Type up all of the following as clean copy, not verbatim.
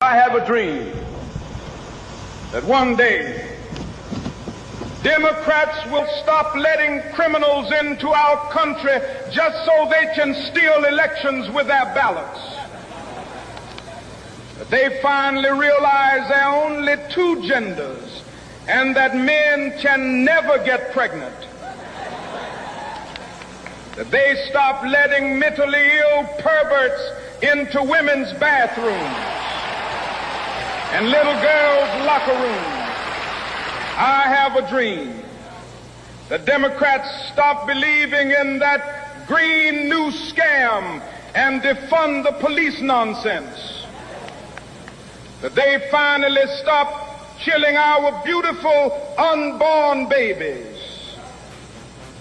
I have a dream that one day Democrats will stop letting criminals into our country just so they can steal elections with their ballots. That they finally realize there are only two genders and that men can never get pregnant. That they stop letting mentally ill perverts into women's bathrooms and little girls' locker rooms. I have a dream that Democrats stop believing in that green new scam and defund the police nonsense. That they finally stop killing our beautiful unborn babies.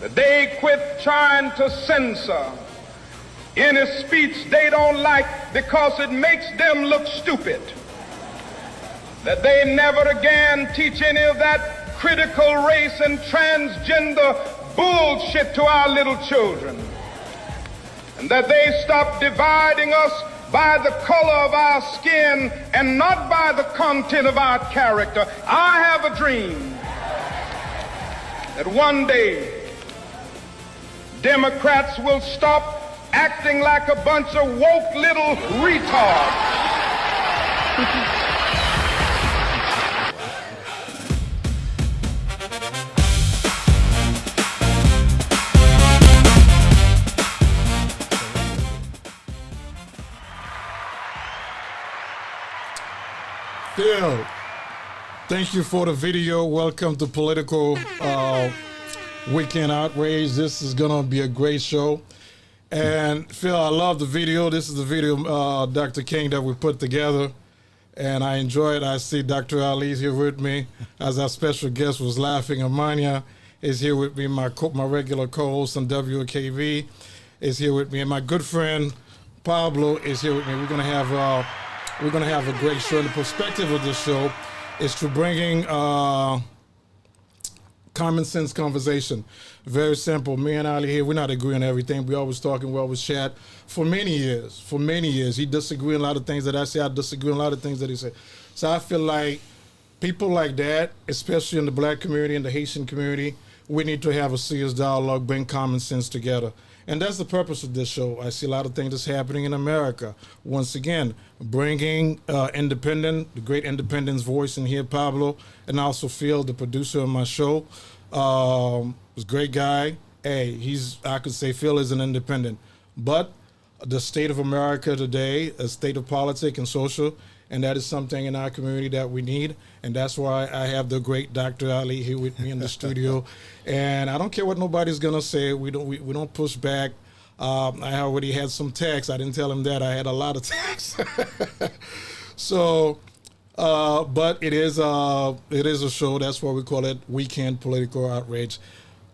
That they quit trying to censor any speech they don't like because it makes them look stupid. That they never again teach any of that critical race and transgender bullshit to our little children. And that they stop dividing us by the color of our skin and not by the content of our character. I have a dream that one day Democrats will stop acting like a bunch of woke little retards. Phil, thank you for the video. Welcome to Political Weekend Outrage. This is going to be a great show. And Phil, I love the video. This is the video, Dr. King, that we put together. And I enjoy it. I see Dr. Ali's here with me. As our special guest was laughing, Amanya is here with me. My regular co-host on WKV is here with me. And my good friend, Pablo, is here with me. We're going to have a great show. And the perspective of this show is to bringing common sense conversation. Very simple. Me and Ali here, we're not agreeing on everything. We always talking, we always chat. For many years, he disagree on a lot of things that I say. I disagree on a lot of things that he said. So I feel like people like that, especially in the black community and the Haitian community, we need to have a serious dialogue, bring common sense together. And that's the purpose of this show. I see a lot of things that's happening in America. Once again, bringing the great independence voice in here, Pablo, and also Phil, the producer of my show. Was a great guy. Hey, I could say Phil is an independent. But the state of America today, a state of politics and social, and that is something in our community that we need. And that's why I have the great Dr. Ali here with me in the studio. And I don't care what nobody's gonna say. We don't push back. I already had some texts. I didn't tell him that. I had a lot of texts. So, but it is a show. That's why we call it Weekend Political Outrage.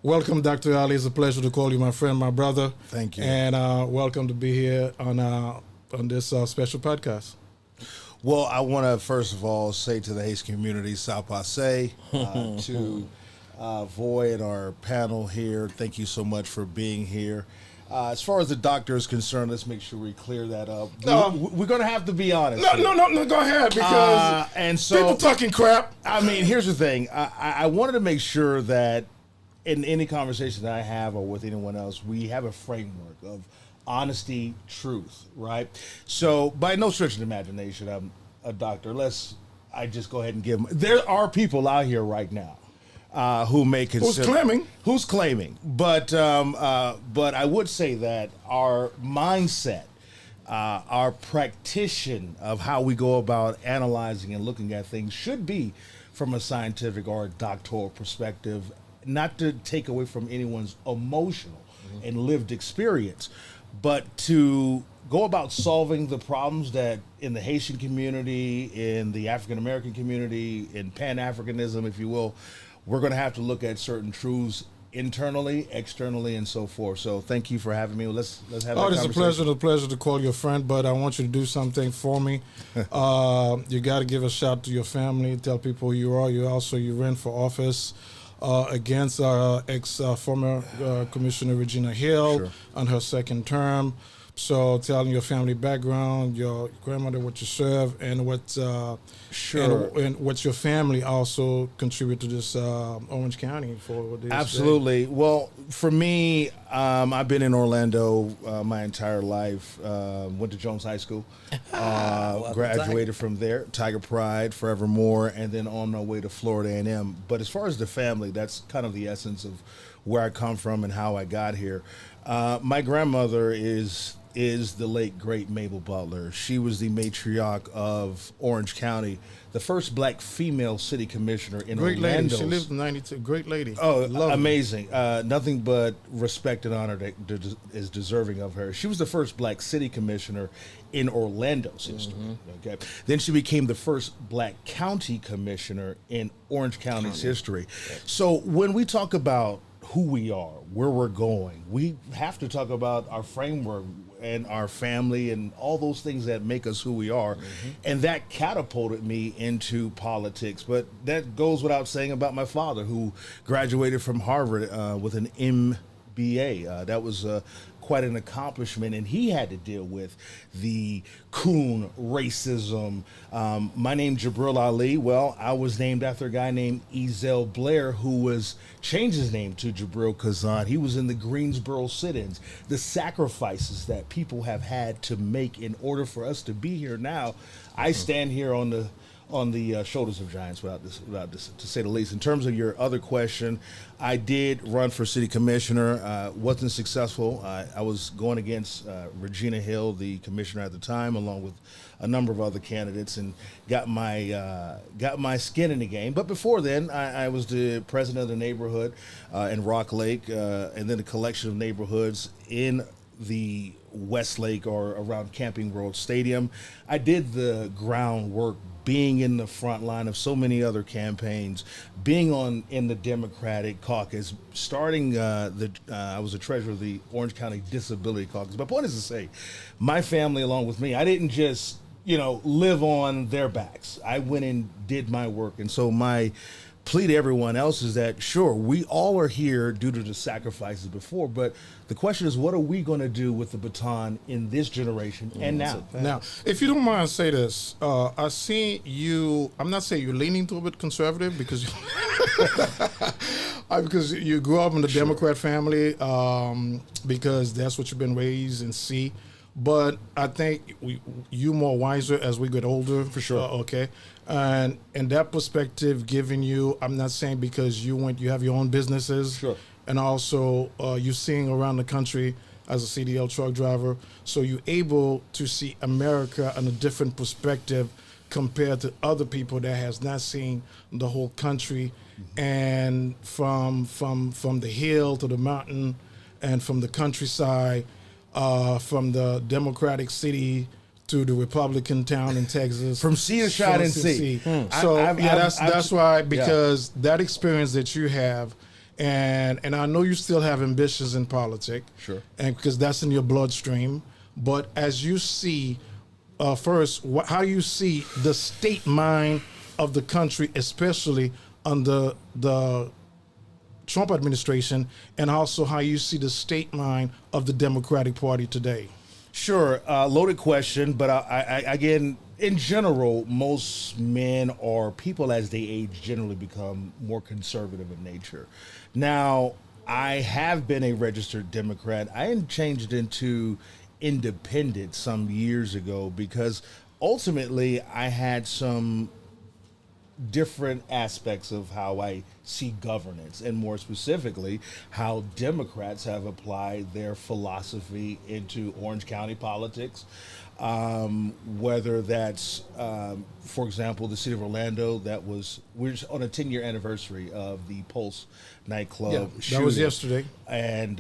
Welcome, Dr. Ali. It's a pleasure to call you my friend, my brother. Thank you. And welcome to be here on this special podcast. Well, I want to first of all say to the Haitian community, Sao Passe, to Void, our panel here. Thank you so much for being here. As far as the doctor is concerned, let's make sure we clear that up. We're going to have to be honest. No, go ahead, because and so, people talking crap. I mean, here's the thing. I wanted to make sure that in any conversation that I have or with anyone else, we have a framework of honesty, truth, right? So, by no stretch of the imagination, I'm a doctor. I just go ahead and give them. There are people out here right now who may consider who's claiming, but I would say that our mindset, our practitioner of how we go about analyzing and looking at things should be from a scientific or a doctoral perspective, not to take away from anyone's emotional and lived experience, but to go about solving the problems that in the Haitian community, in the African American community, in Pan-Africanism, if you will, we're going to have to look at certain truths internally, externally, and so forth. So thank you for having me. Let's have a conversation. It's a pleasure to call you a friend, but I want you to do something for me. You got to give a shout to your family, tell people who you are. You ran for office against former Commissioner Regina Hill on her second term. So telling your family background, your grandmother, what you serve, and what Sure. and what your family also contribute to this Orange County for this. Absolutely. Well, for me, I've been in Orlando my entire life. Went to Jones High School, graduated from there. Tiger Pride, forevermore, and then on my way to Florida A&M. But as far as the family, that's kind of the essence of where I come from and how I got here. My grandmother is the late great Mabel Butler. She was the matriarch of Orange County, the first black female city commissioner in Great Orlando. lady. She lived in 92. Great lady. Oh, Lovely. amazing. Nothing but respect and honor that is deserving of her. She was the first black city commissioner in Orlando's history. Okay. Then she became the first black county commissioner in Orange County's history. So when we talk about who we are, where we're going, we have to talk about our framework and our family and all those things that make us who we are. And that catapulted me into politics. But that goes without saying about my father, who graduated from Harvard with an MBA. That was quite an accomplishment, and he had to deal with the coon racism. My name Jabril Ali. Well, I was named after a guy named Ezel Blair, who was changed his name to Jabril Kazan. He was in the Greensboro sit-ins. The sacrifices that people have had to make in order for us to be here now. I stand here on the shoulders of giants, without this, to say the least. In terms of your other question, I did run for city commissioner. Wasn't successful. I was going against Regina Hill, the commissioner at the time, along with a number of other candidates, and got my skin in the game. But before then, I was the president of the neighborhood in Rock Lake, and then a collection of neighborhoods in the Westlake or around Camping World Stadium. I did the groundwork, being in the front line of so many other campaigns, being in the Democratic caucus, starting I was a treasurer of the Orange County Disability Caucus. My point is to say, my family along with me, I didn't just live on their backs. I went and did my work, and so my plea to everyone else is that, sure, we all are here due to the sacrifices before, but the question is, what are we going to do with the baton in this generation and now? Now, if you don't mind, say this. I see you. I'm not saying you're leaning to a bit conservative because because you grew up in the Democrat family, because that's what you've been raised and see. But I think you more wiser as we get older. For sure. Okay. And that perspective giving you, I'm not saying because you have your own businesses. Sure. And also you're seeing around the country as a CDL truck driver. So you're able to see America in a different perspective compared to other people that has not seen the whole country, and from the hill to the mountain and from the countryside, from the Democratic city to the Republican town in Texas, from sea to shine and sea. So that's why, because that experience that you have, and I know you still have ambitions in politics, sure, and because that's in your bloodstream. But as you see, first, how do you see the state mind of the country, especially under the Trump administration, and also how you see the state mind of the Democratic Party today? Sure, loaded question, but I again, in general, most men or people as they age generally become more conservative in nature. Now, I have been a registered Democrat. I changed into independent some years ago because ultimately I had some different aspects of how I see governance, and more specifically, how Democrats have applied their philosophy into Orange County politics. Whether that's, for example, the city of Orlando, we're on a 10-year anniversary of the Pulse nightclub shooting. That was yesterday. And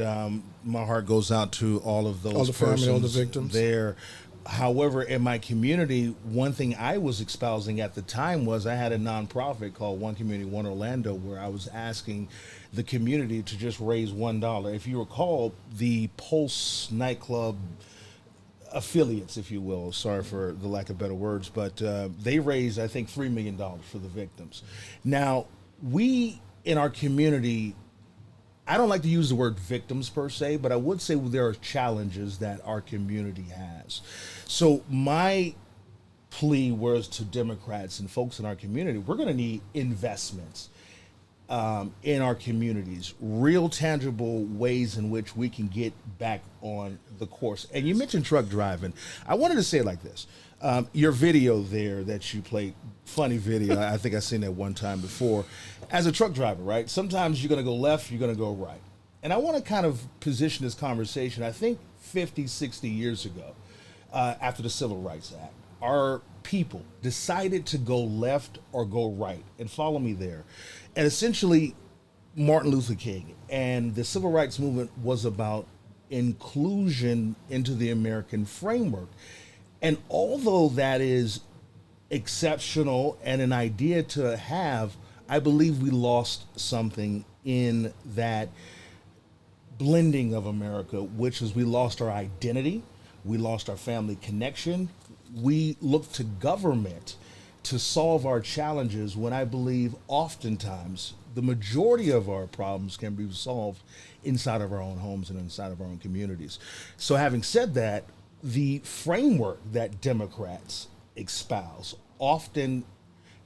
my heart goes out to all of those family, all the victims there. However, in my community, one thing I was espousing at the time was I had a nonprofit called One Community, One Orlando, where I was asking the community to just raise $1. If you recall, the Pulse nightclub affiliates, if you will, sorry for the lack of better words, but they raised, I think, $3 million for the victims. Now, we in our community, I don't like to use the word victims per se, but I would say there are challenges that our community has. So my plea was to Democrats and folks in our community, we're going to need investments in our communities, real tangible ways in which we can get back on the course. And you mentioned truck driving. I wanted to say it like this. Your video there that you played, funny video, I think I've seen that one time before. As a truck driver, right? Sometimes you're going to go left, you're going to go right. And I want to kind of position this conversation, I think 50, 60 years ago, after the Civil Rights Act, our people decided to go left or go right. And follow me there. And essentially, Martin Luther King and the Civil Rights Movement was about inclusion into the American framework. And although that is exceptional and an idea to have, I believe we lost something in that blending of America, which is we lost our identity, we lost our family connection, we looked to government to solve our challenges when I believe oftentimes the majority of our problems can be solved inside of our own homes and inside of our own communities. So having said that, the framework that Democrats espouse often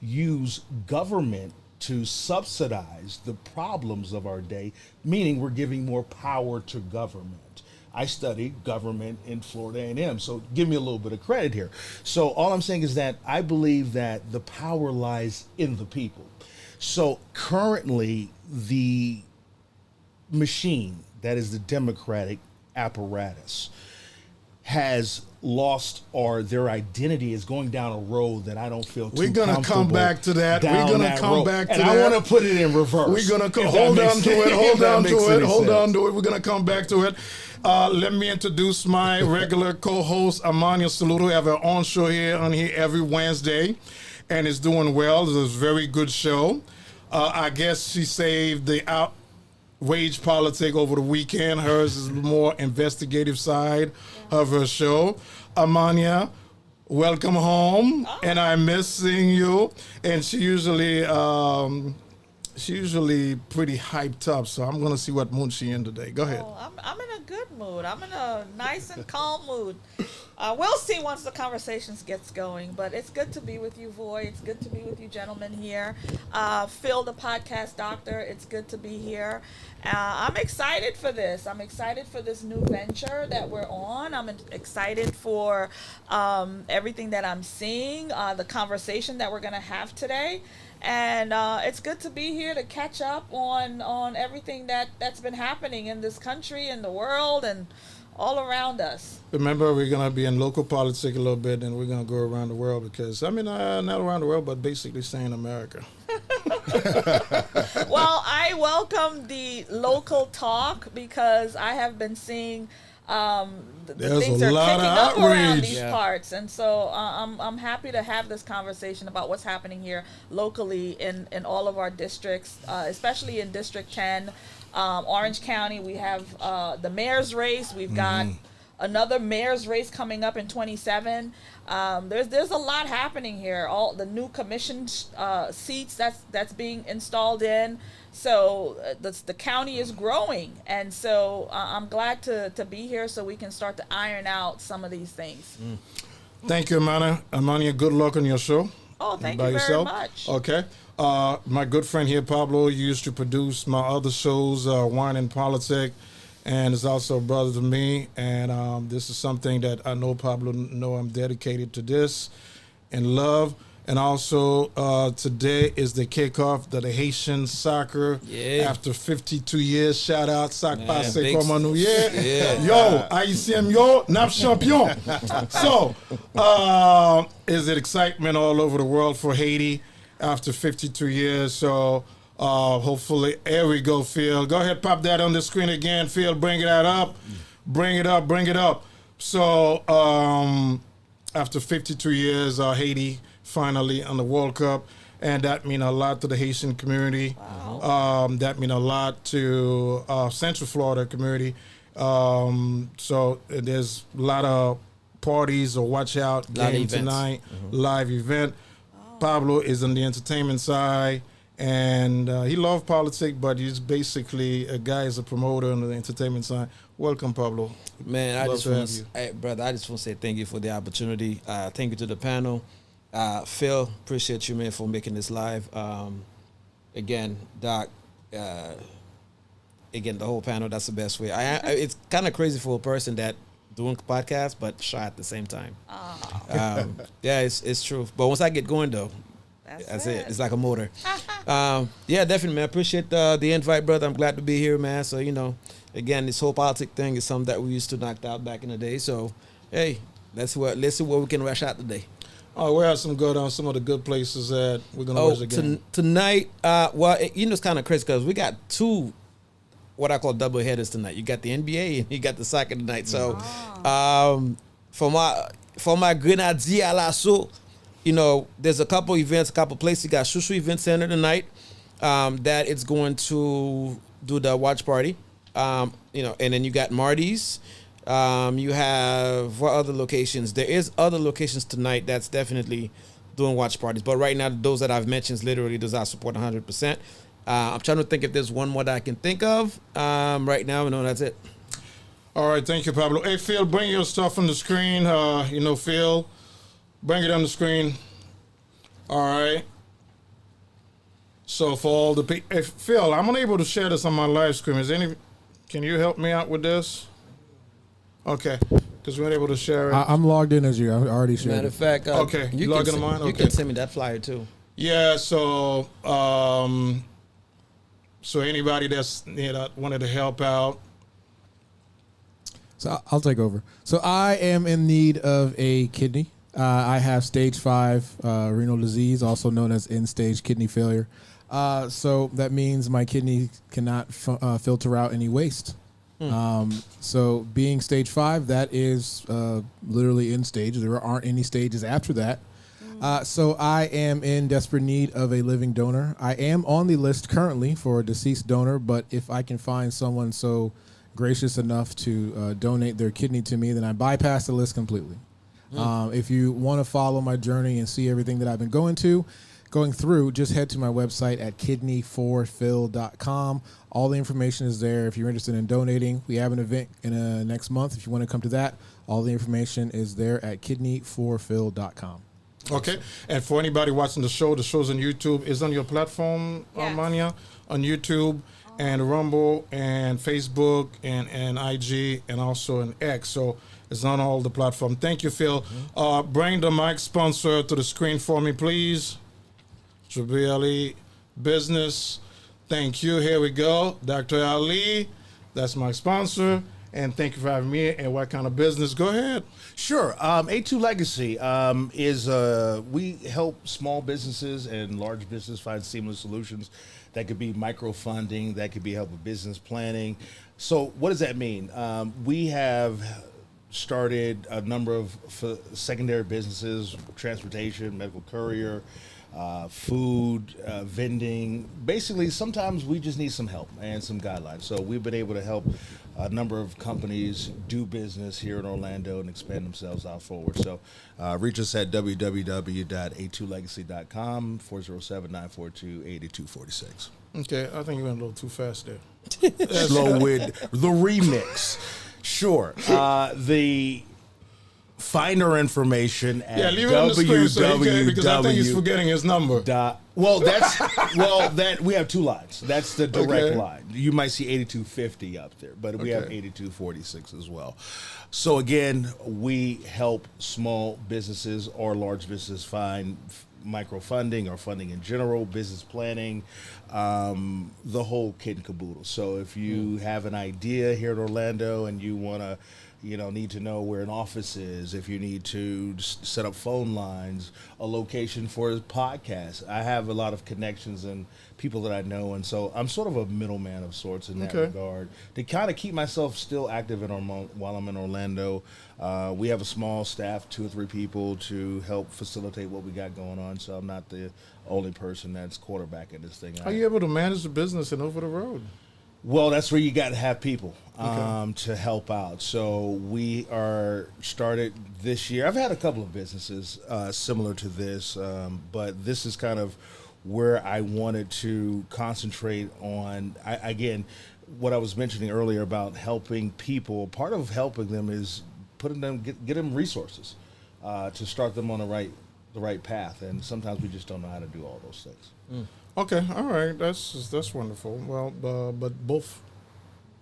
use government to subsidize the problems of our day, meaning we're giving more power to government. I studied government in Florida A&M, so give me a little bit of credit here. So all I'm saying is that I believe that the power lies in the people. So currently, the machine that is the Democratic apparatus has lost, or their identity is going down a road that I don't feel too comfortable. We're going to come back to that. We're going to come back to that. And I want to put it in reverse. We're going to hold on to it. Hold on to it. Hold on to it. We're going to come back to it. Let me introduce my regular co-host, Amania Saludo. We have our own show here every Wednesday, and it's doing well. It's a very good show. I guess she saved the outrage politic over the weekend. Hers is more investigative side of her show. Amania, welcome home. Oh. And I miss seeing you. And she usually pretty hyped up, so I'm gonna see what mood she in today. Go ahead. Oh, I'm in a good mood. I'm in a nice and calm mood. We'll see once the conversations gets going, but it's good to be with you, Voy. It's good to be with you gentlemen here. Phil, the podcast doctor, it's good to be here. I'm excited for this. I'm excited for this new venture that we're on. I'm excited for everything that I'm seeing, the conversation that we're going to have today. And it's good to be here to catch up on everything that's been happening in this country and the world and all around us. Remember, we're going to be in local politics a little bit, and we're going to go around the world because, not around the world, but basically stay in America. Well, I welcome the local talk because I have been seeing the things are kicking up around these parts, and so I'm happy to have this conversation about what's happening here locally in all of our districts, especially in District 10, Orange County. We have the mayor's race. We've got another mayor's race coming up in 27. There's a lot happening here. All the new commission seats that's being installed in. So the county is growing, and so I'm glad to be here so we can start to iron out some of these things. Thank you, Amania. Good luck on your show. Oh, thank you very much. Okay. My good friend here, Pablo, used to produce my other shows, Wine and Politics, and is also a brother to me. And this is something that I know Pablo I'm dedicated to this and love. And also, today is the kickoff of the Haitian soccer. Yeah. After 52 years, shout out, sac passé comme un nouye. Yo, Haïtien yo, nap champion. So, is it excitement all over the world for Haiti after 52 years? So, hopefully, there we go, Phil. Go ahead, pop that on the screen again, Phil. Bring that up. Bring it up. So, after 52 years, Haiti finally on the World Cup, and that means a lot to the Haitian community. Wow. That means a lot to Central Florida community. So there's a lot of parties or watch out game tonight, live event. Oh. Pablo is on the entertainment side, And he loved politics, but he's basically a guy as a promoter on the entertainment side. Welcome, Pablo. Man, I just want to say thank you for the opportunity. Thank you to the panel. Phil, appreciate you, man, for making this live. Again, Doc, again, the whole panel, that's the best way. It's kind of crazy for a person that doing podcasts, but shy at the same time. Yeah, it's true. But once I get going, though, that's it. It's like a motor. Yeah, definitely, man. I appreciate the invite, brother. I'm glad to be here, man. So, again, this whole politic thing is something that we used to knock out back in the day. So, hey, let's see what we can rush out today. Oh, we have some some of the good places that we're going to watch again. Tonight, it's kind of crazy because we got two what I call double headers tonight. You got the NBA and you got the soccer tonight. So, for my Grenadier à l'assaut, there's a couple events, a couple places. You got Shushu Event Center tonight that it's going to do the watch party. And then you got Marty's. You have what other locations? There is other locations tonight that's definitely doing watch parties. But right now, those that I've mentioned, literally, those I support 100%. I'm trying to think if there's one more that I can think of. Right now, no, that's it. All right, thank you, Pablo. Hey, Phil, bring your stuff on the screen. Phil, bring it on the screen. All right. So for all the people, hey, Phil, I'm unable to share this on my live stream. Can you help me out with this? Okay, because we're able to share it. I'm logged in as you. I already shared. Matter of fact, okay, you log into mine. You can send me that flyer too. Yeah. So, so anybody that's wanted to help out. So I'll take over. So I am in need of a kidney. I have stage 5 renal disease, also known as end-stage kidney failure. So that means my kidney cannot filter out any waste. So being stage 5, that is literally end stage. There aren't any stages after that. So I am in desperate need of a living donor. I am on the list currently for a deceased donor, but if I can find someone so gracious enough to donate their kidney to me, then I bypass the list completely. If you want to follow my journey and see everything that I've been going through, just head to my website at kidneyforphil.com. All the information is there. If you're interested in donating, we have an event in next month. If you want to come to that, all the information is there at kidneyforphil.com. Okay. And for anybody watching the show's on YouTube. Is on your platform, Mania, on YouTube and Rumble and Facebook and IG and also in X. So it's on all the platforms. Thank you, Phil. Bring the mic sponsor to the screen for me, please. Jabir Ali Business. Thank you. Here we go. Dr. Ali. That's my sponsor. And thank you for having me. And what kind of business? Go ahead. Sure. A2 Legacy is we help small businesses and large business find seamless solutions. That could be microfunding. That could be help with business planning. So what does that mean? We have started a number of secondary businesses, transportation, medical courier, food, vending. Basically, sometimes we just need some help and some guidelines. So we've been able to help a number of companies do business here in Orlando and expand themselves out forward. So reach us at www.a2legacy.com, 407-942-8246. Okay, I think you went a little too fast there. Slow with the remix. Sure. The finer information at leave it on the screen so because I think he's forgetting his number. We have two lines. That's the direct line. You might see 8250 up there, but we have 8246 as well. So again, we help small businesses or large businesses find microfunding or funding in general, business planning, the whole kit and caboodle. So if you have an idea here in Orlando and you want to need to know where an office is, if you need to set up phone lines, a location for a podcast. I have a lot of connections and people that I know, and so I'm sort of a middleman of sorts in that regard to kind of keep myself still active while I'm in Orlando. We have a small staff, 2 or 3 people to help facilitate what we got going on, so I'm not the only person that's quarterbacking this thing. Are you able to manage the business and over the road? Well, that's where you got to have people to help out. So we are started this year. I've had a couple of businesses similar to this, but this is kind of where I wanted to concentrate on, again, what I was mentioning earlier about helping people. Part of helping them is putting them, get them resources to start them on the right path. And sometimes we just don't know how to do all those things. Okay, all right, that's wonderful. Well, but both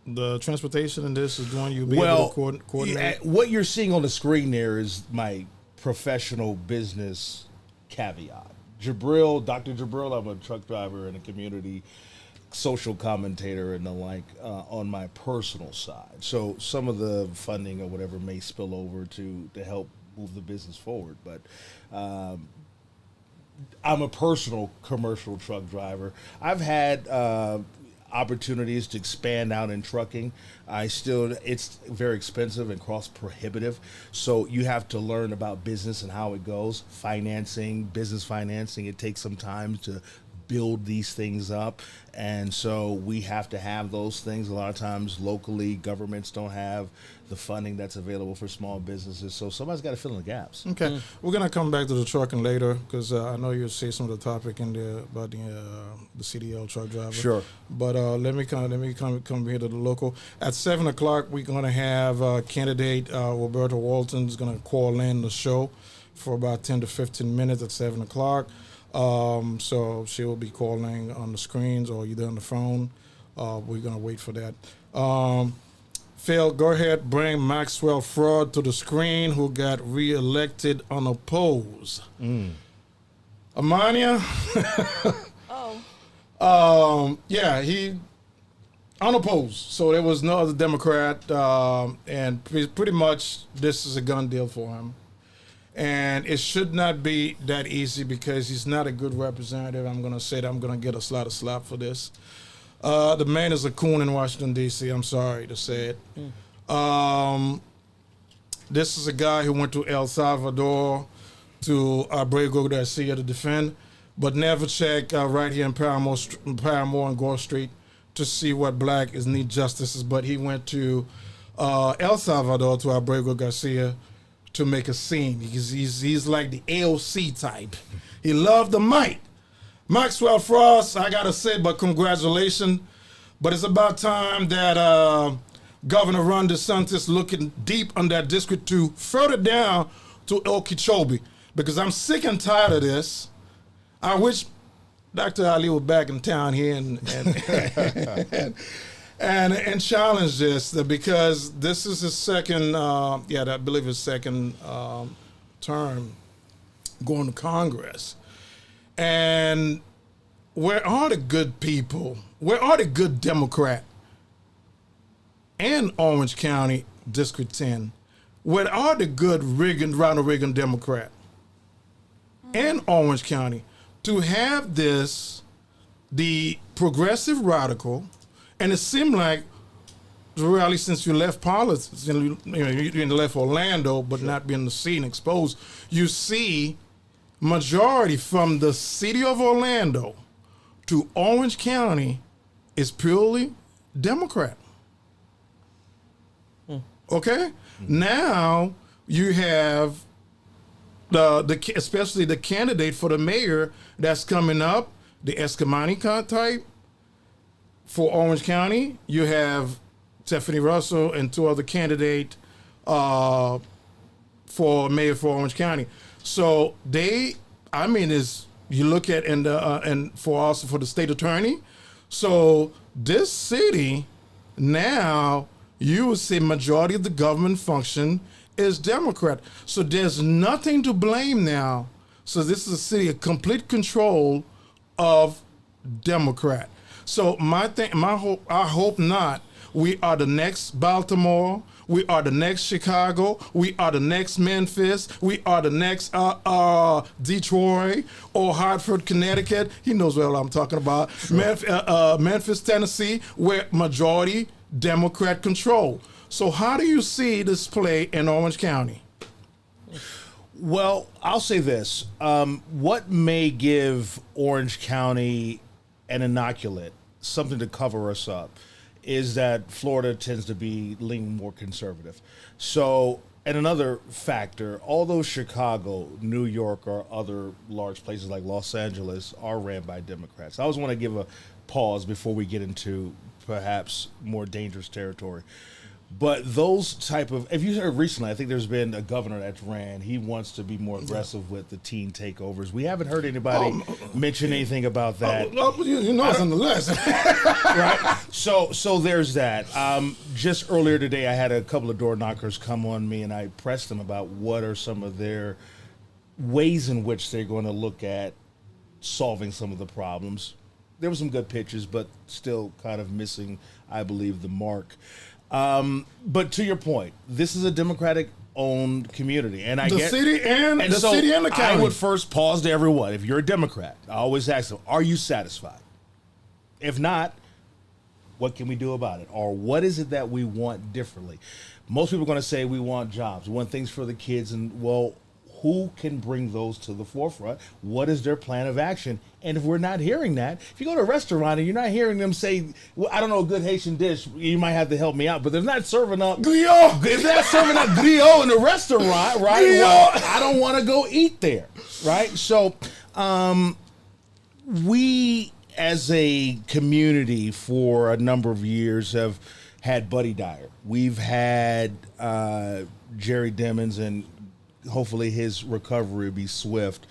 the transportation and this is going you be able to coordinate. What you're seeing on the screen there is my professional business caveat. Dr. Jabril, I'm a truck driver and a community social commentator and the like on my personal side. So some of the funding or whatever may spill over to help move the business forward. But I'm a personal commercial truck driver. I've had opportunities to expand out in trucking. It's very expensive and cost prohibitive. So you have to learn about business and how it goes. Business financing, it takes some time to build these things up. And so we have to have those things. A lot of times locally, governments don't have the funding that's available for small businesses. So somebody's got to fill in the gaps. Okay. We're going to come back to the trucking later because I know you'll say some of the topic in there about the CDL truck driver. Sure. But let me come here to the local. At 7 o'clock, we're going to have candidate Roberta Walton is going to call in the show for about 10 to 15 minutes at 7 o'clock. So she will be calling on the screens or either on the phone. We're going to wait for that. Phil, go ahead, bring Maxwell Fraud to the screen, who got reelected unopposed. Amania? Yeah, he unopposed. So there was no other Democrat, and pretty much this is a gun deal for him. And it should not be that easy because he's not a good representative. I'm going to say that I'm going to get a lot of slap for this. The man is a coon in Washington, D.C. I'm sorry to say it. This is a guy who went to El Salvador to Abrego Garcia to defend, but never checked right here in Paramore and Gore Street to see what black is need justices. But he went to El Salvador to Abrego Garcia to make a scene. He's like the AOC type. He loved the mic. Maxwell Frost, I gotta say, but congratulations. But it's about time that Governor Ron DeSantis looking deep on that district to further down to Okeechobee, because I'm sick and tired of this. I wish Dr. Ali was back in town here and challenge this, because this is his second, I believe his second term going to Congress. And where are the good people? Where are the good Democrat and Orange County District 10? Where are the good Ronald Reagan Democrat and Orange County to have this, the progressive radical, and it seemed like, really, since you left politics, you left Orlando, but not being seen exposed, you see majority from the city of Orlando to Orange County is purely Democrat. Okay? Now you have especially the candidate for the mayor that's coming up, the Escamani type for Orange County. You have Tiffany Russell and two other candidates for mayor for Orange County. So you look at and for the state attorney. So this city now, you would say majority of the government function is Democrat. So there's nothing to blame now. So this is a city of complete control of Democrat. So I hope not. We are the next Baltimore. We are the next Chicago. We are the next Memphis. We are the next Detroit or Hartford, Connecticut. He knows what I'm talking about. Sure. Memphis, Tennessee, where majority Democrat control. So how do you see this play in Orange County? Well, I'll say this. What may give Orange County an inoculate, something to cover us up, is that Florida tends to be leaning more conservative. So And another factor, although Chicago, New York, or other large places like Los Angeles are ran by Democrats, I always want to give a pause before we get into perhaps more dangerous territory. But those type of, if you heard recently, I think there's been a governor that's ran. He wants to be more aggressive with the teen takeovers. We haven't heard anybody mention anything about that. You know, it's on the list, right? So there's that. Just earlier today, I had a couple of door knockers come on me, and I pressed them about what are some of their ways in which they're going to look at solving some of the problems. There were some good pitches, but still kind of missing, I believe, the mark. But to your point, this is a Democratic-owned community, and city and the county. I would first pause to everyone. If you're a Democrat, I always ask them, "Are you satisfied? If not, what can we do about it? Or what is it that we want differently?" Most people are going to say we want jobs, we want things for the kids, and well, who can bring those to the forefront? What is their plan of action? And if we're not hearing that, if you go to a restaurant and you're not hearing them say, well, I don't know, a good Haitian dish, you might have to help me out, but they're not serving up griot. If they're not serving up griot in the restaurant, right? Well, I don't want to go eat there, right? So we as a community for a number of years have had Buddy Dyer. We've had Jerry Demons, and hopefully his recovery will be swift.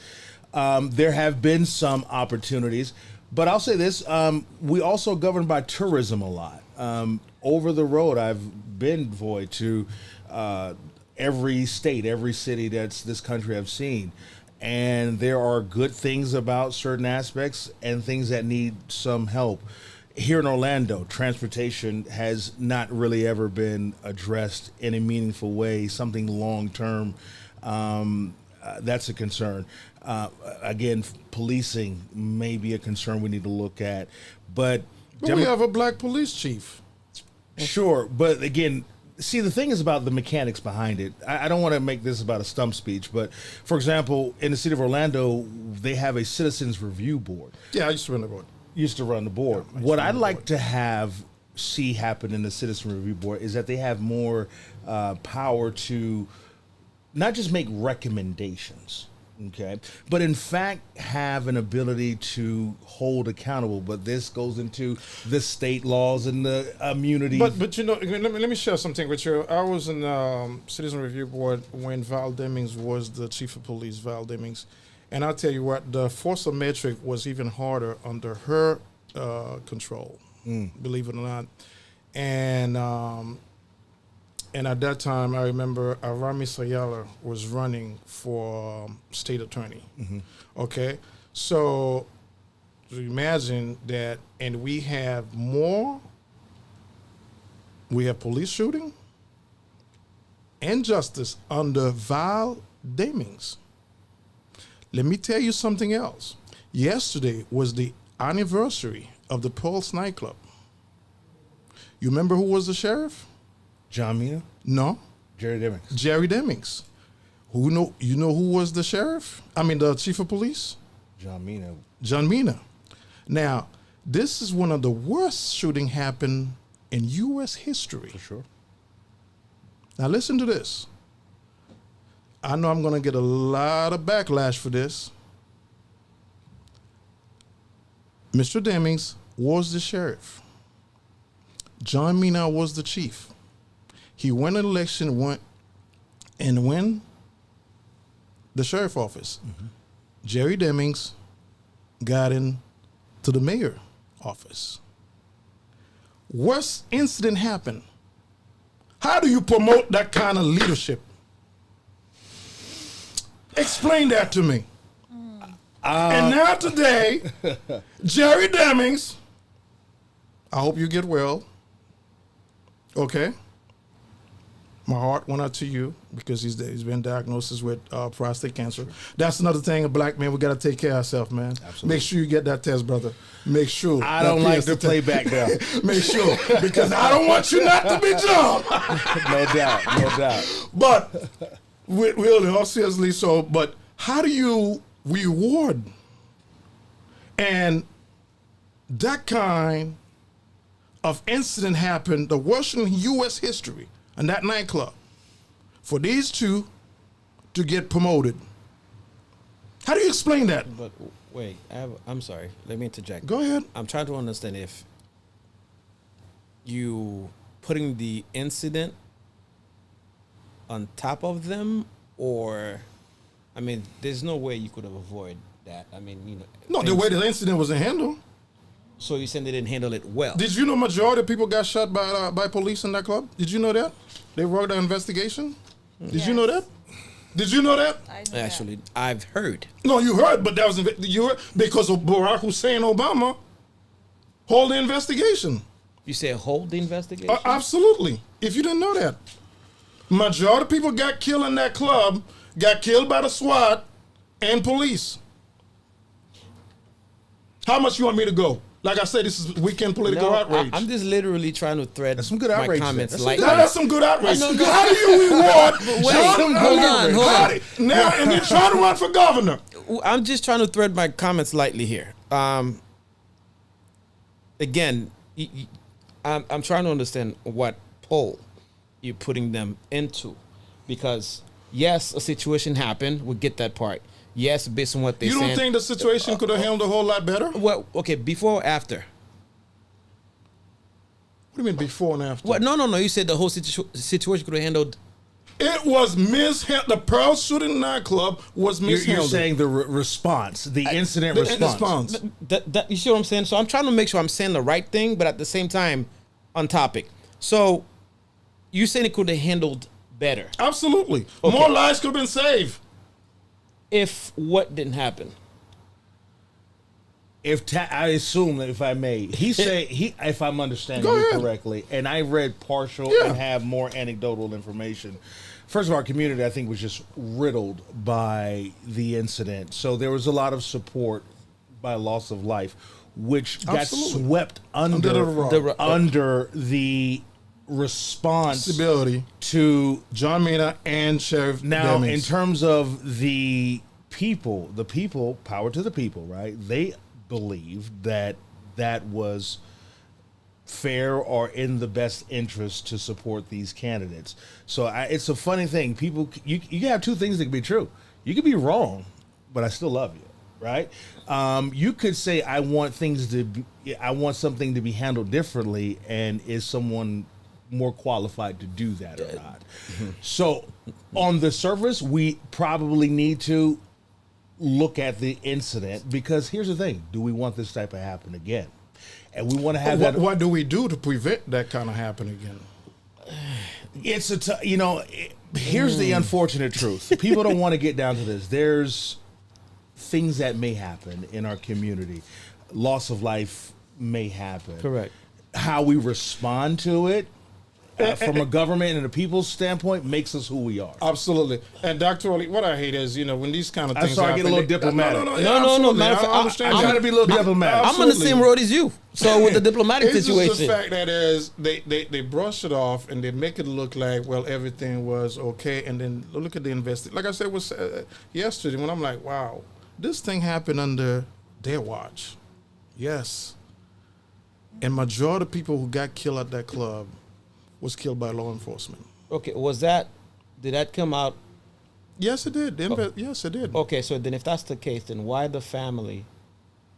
There have been some opportunities, but I'll say this, we also governed by tourism a lot. Over the road, I've been, Voy, to every state, every city that's this country I've seen. And there are good things about certain aspects and things that need some help. Here in Orlando, transportation has not really ever been addressed in a meaningful way, something long-term. That's a concern. Again, policing may be a concern we need to look at. But we have a black police chief. Sure, but again, see, the thing is about the mechanics behind it. I don't want to make this about a stump speech, but for example, in the city of Orlando, they have a citizens review board. Yeah, I used to run the board. Yeah, what I'd like to see happen in the citizen review board is that they have more power to not just make recommendations, okay, but in fact have an ability to hold accountable. But this goes into the state laws and the immunity. But you know, let me share something with you. I was in Citizen Review Board when Val Demings was the chief of police, Val Demings. And I'll tell you what, the force of metric was even harder under her control, believe it or not. And at that time, I remember Arami Sayala was running for state attorney. Mm-hmm. Okay? So imagine that, and we have police shooting and justice under Val Demings. Let me tell you something else. Yesterday was the anniversary of the Pulse nightclub. You remember who was the sheriff? John Mina? No. Jerry Demings. Jerry Demings. You know who was the sheriff? I mean, the chief of police? John Mina. John Mina. Now, this is one of the worst shooting happened in U.S. history. For sure. Now, listen to this. I know I'm going to get a lot of backlash for this. Mr. Demings was the sheriff. John Mina was the chief. He won an election, won the sheriff office. Mm-hmm. Jerry Demings got into the mayor office. Worst incident happened. How do you promote that kind of leadership? Explain that to me. And now today, Jerry Demings, I hope you get well. Okay? My heart went out to you because he's been diagnosed with prostate cancer. That's another thing, a black man, we got to take care of ourselves, man. Absolutely. Make sure you get that test, brother. Make sure. I don't like to play back down. Make sure, because I don't want you not to be jumped. No doubt. But, really, all seriously, but how do you reward? And that kind of incident happened, the worst in U.S. history, in that nightclub. for these two to get promoted. How do you explain that? But wait, I'm sorry. Let me interject. Go ahead. I'm trying to understand if you putting the incident on top of them, or, I mean, there's no way you could have avoided that. I mean, you know. No, the way the incident was handled. So you saying they didn't handle it well? Did you know majority of people got shot by police in that club? Did you know that? They wrote an investigation. Did you know that? Did you know that? I knew Actually, I've heard. No, you heard, but that was you heard because of Barack Hussein Obama hold the investigation. You say hold the investigation? Absolutely. If you didn't know that, majority of people got killed in that club got killed by the SWAT and police. How much you want me to go? Like I said, this is weekend political outrage. I'm just literally trying to thread That's some good my outrage comments there. lightly. That's some good outrage. No, no. How do you reward? Hold on. Now, and you're trying to run for governor. I'm just trying to thread my comments lightly here. Again, I'm trying to understand what pole you're putting them into, because yes, a situation happened. We get that part. Yes, based on what they said. You don't think the situation could have handled a whole lot better? Well, okay, before or after? What do you mean before and after? What? No. You said the whole situation could have handled. It was mishandled. The Pearl shooting nightclub was mishandled. You're saying the response, the incident response. That you see what I'm saying? So I'm trying to make sure I'm saying the right thing, but at the same time, on topic. So you saying it could have handled better? Absolutely. Okay. More lives could have been saved. If what didn't happen? I assume that, if I may, if I'm understanding Go you ahead. correctly, and I read partial and have more anecdotal information. First of all, our community, I think, was just riddled by the incident. So there was a lot of support by loss of life, which got Absolutely. swept under the rug. under the response Stability to John Mena and Sheriff now, Demings. in terms of the people, power to the people, right? They believed that was fair or in the best interest to support these candidates. So it's a funny thing. People, you have two things that can be true. You could be wrong, but I still love you, right? You could say I want something to be handled differently, and is someone more qualified to do that or not? So on the surface, we probably need to look at the incident, because here's the thing: do we want this type to happen again? And we want to have that. What do we do to prevent that kind of happening again? It's here's the unfortunate truth. People don't want to get down to this. There's things that may happen in our community. Loss of life may happen. Correct. How we respond to it, from a government and a people's standpoint, makes us who we are. Absolutely. And Dr. Oli, what I hate is, when these kind of things sorry, happen, get a little diplomatic. No. Matter of fact, I understand. I'm trying to be a little diplomatic. I'm on the same road as you. So with the diplomatic It's situation, just the fact that they brush it off and they make it look like, well, everything was okay, and then look at the investigation. Like I said, was yesterday when I'm like, wow, this thing happened under their watch. Yes. And majority of people who got killed at that club was killed by law enforcement. okay, did that come out? Yes, it did. Yes, it did. Okay, so then if that's the case, then why the family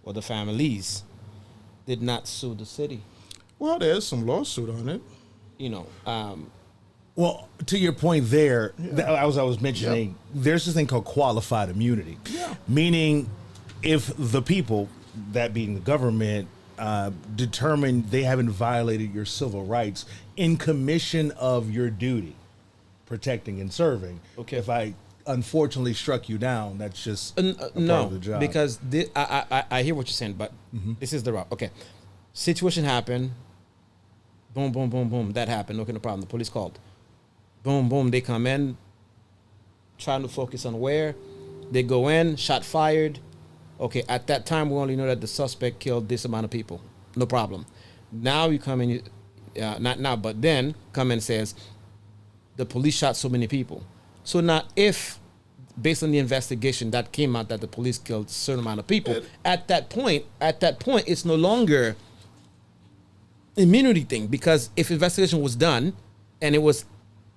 or the families did not sue the city? Well, there's some lawsuit on it. Well, to your point there, as I was mentioning, there's this thing called qualified immunity. Yeah. Meaning, if the people, that being the government, determine they haven't violated your civil rights in commission of your duty, protecting and serving. Okay. If I unfortunately struck you down, that's just a part of the job. Because I hear what you're saying, but this is the route. Okay, situation happened. Boom, boom, boom, boom. That happened. Okay, no problem. The police called. Boom, boom. They come in, trying to focus on where. They go in, shot fired. Okay, at that time, we only know that the suspect killed this amount of people. No problem. Now you come in, not now, but then come in and says, the police shot so many people. So now if, based on the investigation that came out that the police killed a certain amount of people, at that point, it's no longer immunity thing, because if investigation was done and it was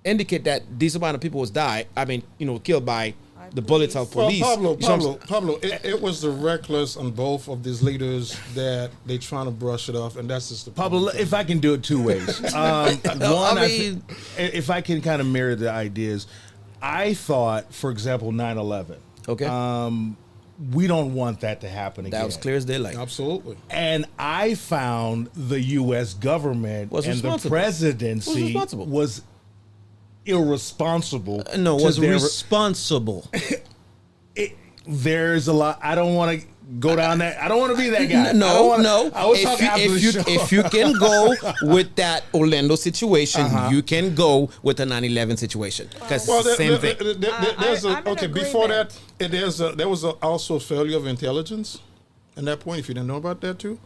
indicate that these amount of people was killed by the bullets of police. Well, Pablo, it was the reckless on both of these leaders that they trying to brush it off, and that's just the Pablo. problem. If I can do it two ways, if I can kind of mirror the ideas, I thought, for example, 9/11. Okay. We don't want that to happen again. That was clear as daylight. Absolutely. And I found the U.S. government and the presidency was irresponsible. Responsible. There's a lot. I don't want to go down that. I don't want to be that guy. No. I was talking after the show. If you can go with that Orlando situation, you can go with the 9/11 situation because same thing. Before that, there was also a failure of intelligence. At that point, if you didn't know about that too,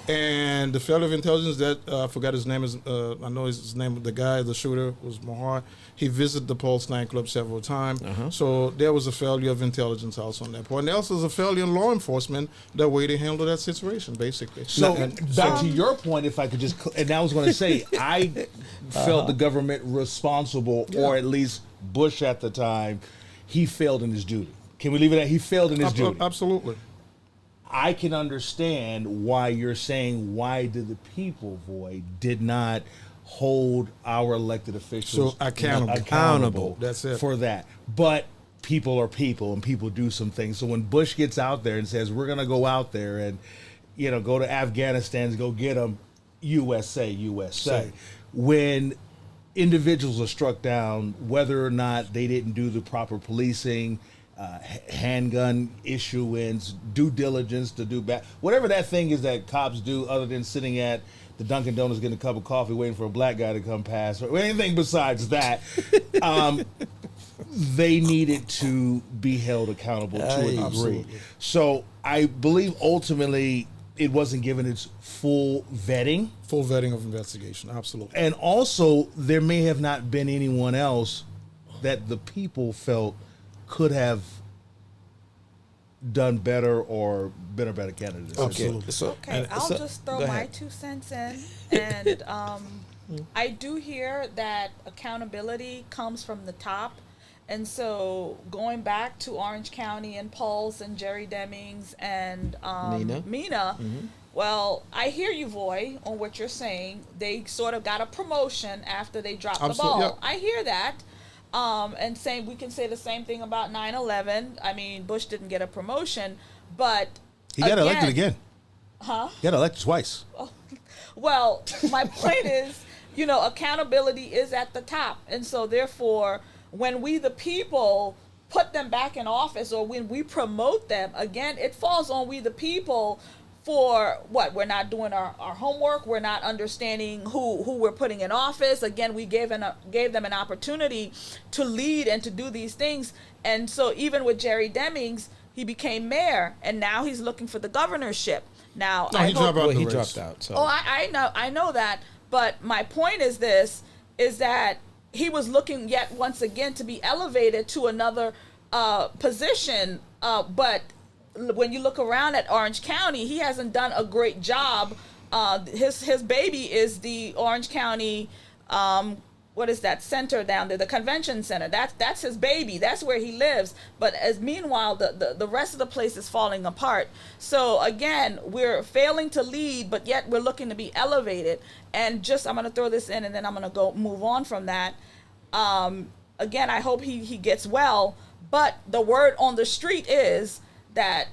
and the failure of intelligence that I forgot his name is I know his name. The guy, the shooter, was Mahar. He visited the Pulse nightclub several times. So there was a failure of intelligence also on that point. And there also was a failure in law enforcement, the way they handled that situation, basically. So back to your point, if I could just, and I was going to say, I felt the government responsible, or at least Bush at the time, he failed in his duty. Can we leave it at he failed in his duty? Absolutely. I can understand why you're saying, why did the people, did not hold our elected officials accountable That's it. for that. But people are people, and people do some things. So when Bush gets out there and says, we're going to go out there and, go to Afghanistan and go get them, USA. When individuals are struck down, whether or not they didn't do the proper policing, handgun issuance, due diligence to do whatever that thing is that cops do, other than sitting at the Dunkin' Donuts getting a cup of coffee waiting for a black guy to come past, or anything besides that, they needed to be held accountable to a degree. Absolutely. So I believe ultimately it wasn't given its full vetting. Full vetting of investigation, absolutely. And also, there may have not been anyone else that the people felt could have done better or been a better candidate. Absolutely. I'll just throw my 2 cents in. And I do hear that accountability comes from the top. And so going back to Orange County and Pulse and Jerry Demings and Mina, well, I hear you, Voy, on what you're saying. They sort of got a promotion after they dropped the ball. Yeah. I hear that. And saying we can say the same thing about 9/11. I mean, Bush didn't get a promotion, but he got elected again. Huh? He got elected twice. Well, my point is, accountability is at the top, and so therefore, when we the people put them back in office, or when we promote them again, it falls on we the people. For what? We're not doing our homework. We're not understanding who we're putting in office. Again, we gave them an opportunity to lead and to do these things. And so even with Jerry Demings, he became mayor, and now he's looking for the governorship. Now, he dropped out. So. Oh, I know that. But my point is that he was looking yet once again to be elevated to another position, but when you look around at Orange County, he hasn't done a great job. His baby is the Orange County, what is that center down there, the convention center. That's his baby. That's where he lives. But meanwhile, the rest of the place is falling apart. So again, we're failing to lead, but yet we're looking to be elevated. And I'm going to throw this in, and then I'm going to move on from that. Again, I hope he gets well. But the word on the street is that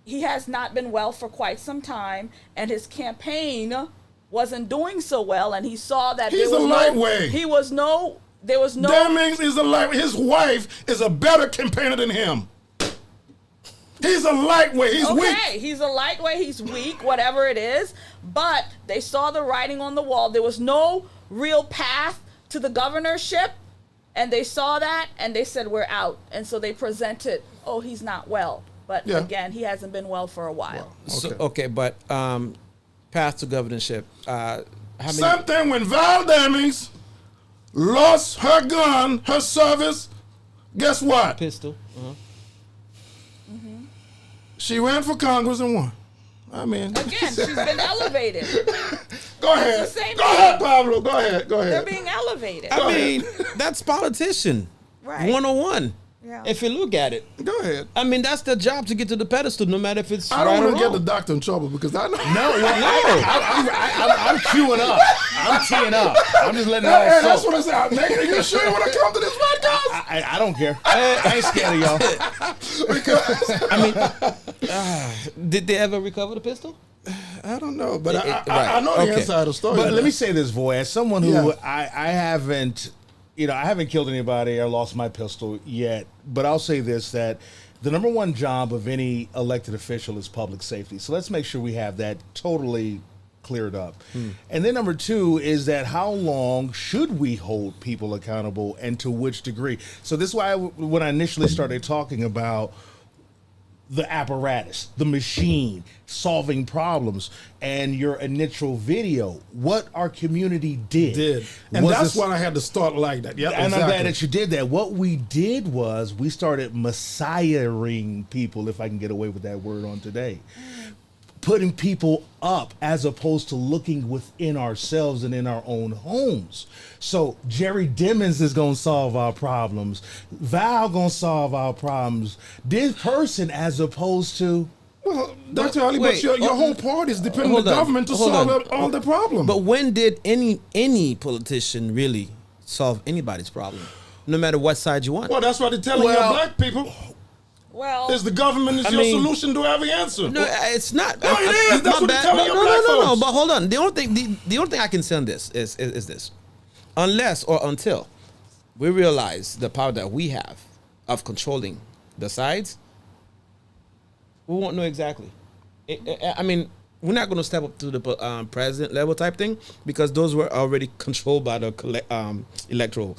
he has not been well for quite some time, and his campaign wasn't doing so well, and he saw that there was lightweight. There was no. Demings is a lightweight. His wife is a better campaigner than him. He's a lightweight. He's weak. Okay, he's a lightweight. He's weak, whatever it is. But they saw the writing on the wall. There was no real path to the governorship, and they saw that, and they said, we're out. And so they presented, he's not well. But again, he hasn't been well for a while. But path to governorship. Same thing when Val Demings lost her gun, her service. Guess what? Pistol. She ran for Congress and won. I mean, again, she's been elevated. Go ahead. It's the same Go thing. ahead, Pablo. Go ahead. They're being elevated. I mean, that's politician. Right. 101. Yeah. If you look at it. Go ahead. I mean, that's the job to get to the pedestal, no matter if it's I right don't or want to get wrong. the doctor in trouble because I know. I'm queuing up. I'm teeing up. I'm just letting it Hey, all that's soak. what I said. Nigga, you sure when I come to this podcast? I don't care. I ain't scared of y'all. Because Did they ever recover the pistol? I don't know, but Right. I know the Okay. inside of the story. But let me say this, boy, as someone who Yeah. I haven't, I haven't killed anybody or lost my pistol yet, but I'll say this, that the number one job of any elected official is public safety. So let's make sure we have that totally cleared up. And then number two is that how long should we hold people accountable and to which degree? So this is why when I initially started talking about the apparatus, the machine, solving problems, and your initial video, what our community did. And was that's this- why I had to start like that. Yeah, and exactly. I'm glad that you did that. What we did was we started messiahing people, if I can get away with that word on today. Putting people up as opposed to looking within ourselves and in our own homes. So Jerry Dimmons is gonna solve our problems. Val gonna solve our problems. This person as opposed to Well, Dr. Ali, Wait, but your oh, whole party is depending on hold the on, government to hold solve on. all the problems. But when did any politician really solve anybody's problem? No matter what side you want. well, that's what they're telling you, Well- black people. Well, Is the government is I your mean- solution to every answer. No, it's not. No, it is. That's my what they're bad. telling no, your no, black no, no, folks. But hold on. The only thing I can say on this is this. Unless or until we realize the power that we have of controlling the sides, we won't know exactly. I mean, we're not going to step up to the president level type thing because those were already controlled by the electoral.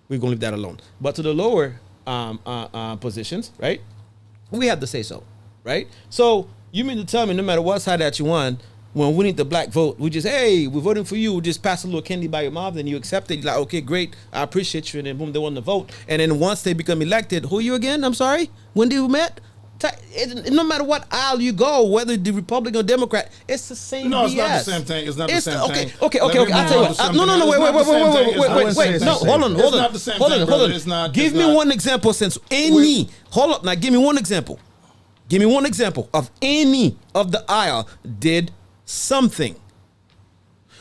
We're going to leave that alone. But to the lower positions, right? We have to say so, right? So you mean to tell me no matter what side that you on, when we need the black vote, we just, hey, we're voting for you, we just pass a little candy by your mouth, and you accept it. You're like, okay, great, I appreciate you, and then boom, they want to vote. And then once they become elected, who are you again? I'm sorry? When did we met? No matter what aisle you go, whether the Republican or Democrat, it's the same. No, it's BS. not the same thing. It's not the same okay, thing. Okay. Let me I'll move tell you on to what. No, something. wait. It's not the same thing. It's not the Wait. same No, thing. hold on. It's not the same thing, brother. It's not. Give it's me not. one example since any. Hold up. Now, give me one example. Give me one example of any of the aisle did something.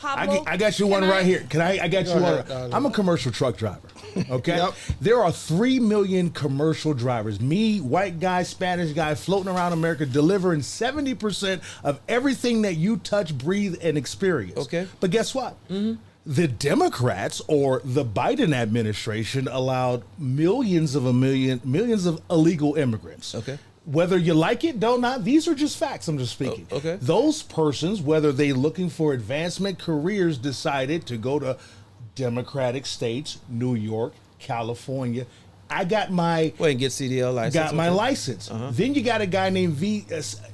Pablo, I got you one can right here. I got you ahead, one. I'm a commercial truck driver. Okay. Yep. There are 3 million commercial drivers. Me, white guy, Spanish guy, floating around America, delivering 70% of everything that you touch, breathe, and experience. Okay. But guess what? The Democrats or the Biden administration allowed millions of illegal immigrants. Okay. Whether you like it, don't not, these are just facts. I'm just speaking. Oh, okay. Those persons, whether they looking for advancement careers, decided to go to Democratic states, New York, California. I got my Wait and get CDL license. got my okay. license. Then you got a guy named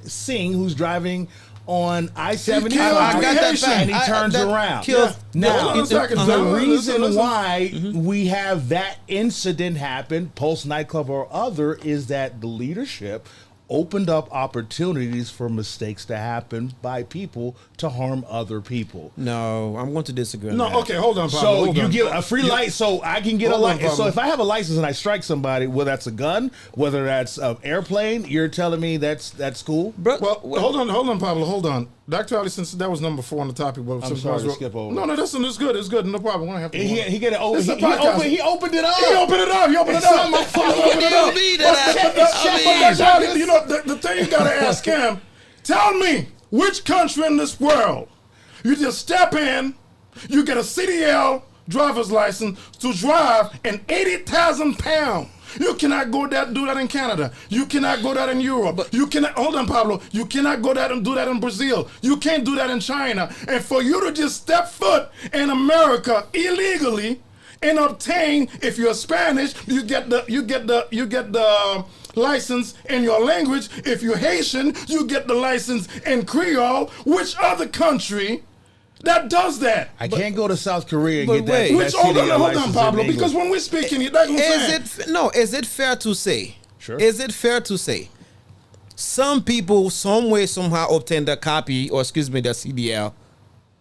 Singh who's driving on I-75. I got that fact. and he turns that around. kills- Now, Hold on a second, the John. reason Listen. why we have that incident happen, post nightclub or other, is that the leadership opened up opportunities for mistakes to happen by people to harm other people. No, I'm going to disagree on that. No, okay, hold on, Pablo. So hold you on. get a free license, so I can get a Hold on, license. So Pablo. if I have a license and I strike somebody, whether that's a gun, whether that's an airplane, you're telling me that's cool? Bro, Well, hold on, Pablo, hold on. Dr. Ali, since that was number 4 on the topic, but I'm sorry to skip over. No, listen, it's good, no problem. We don't have to. He get it over. It's a He podcast. opened it up. He opened it up. He opened it up. It's not my fault. He opened it up. me But that. Dr. Ali, you know, the thing you gotta ask him. Tell me which country in this world you just step in, you get a CDL driver's license to drive an 80,000 pound. You cannot go there and do that in Canada. You cannot go there in Europe. You cannot, hold on, Pablo. You cannot go there and do that in Brazil. You can't do that in China. And for you to just step foot in America illegally and obtain, if you're Spanish, you get the license in your language. If you're Haitian, you get the license in Creole. Which other country that does that? I can't go to South Korea and But get that. wait. Which, that hold CDL on, license in Pablo, English. because when we're speaking, that's what I'm saying. Is it fair to say? Sure. Is it fair to say some people, some way, somehow obtained a copy, or excuse me, the CDL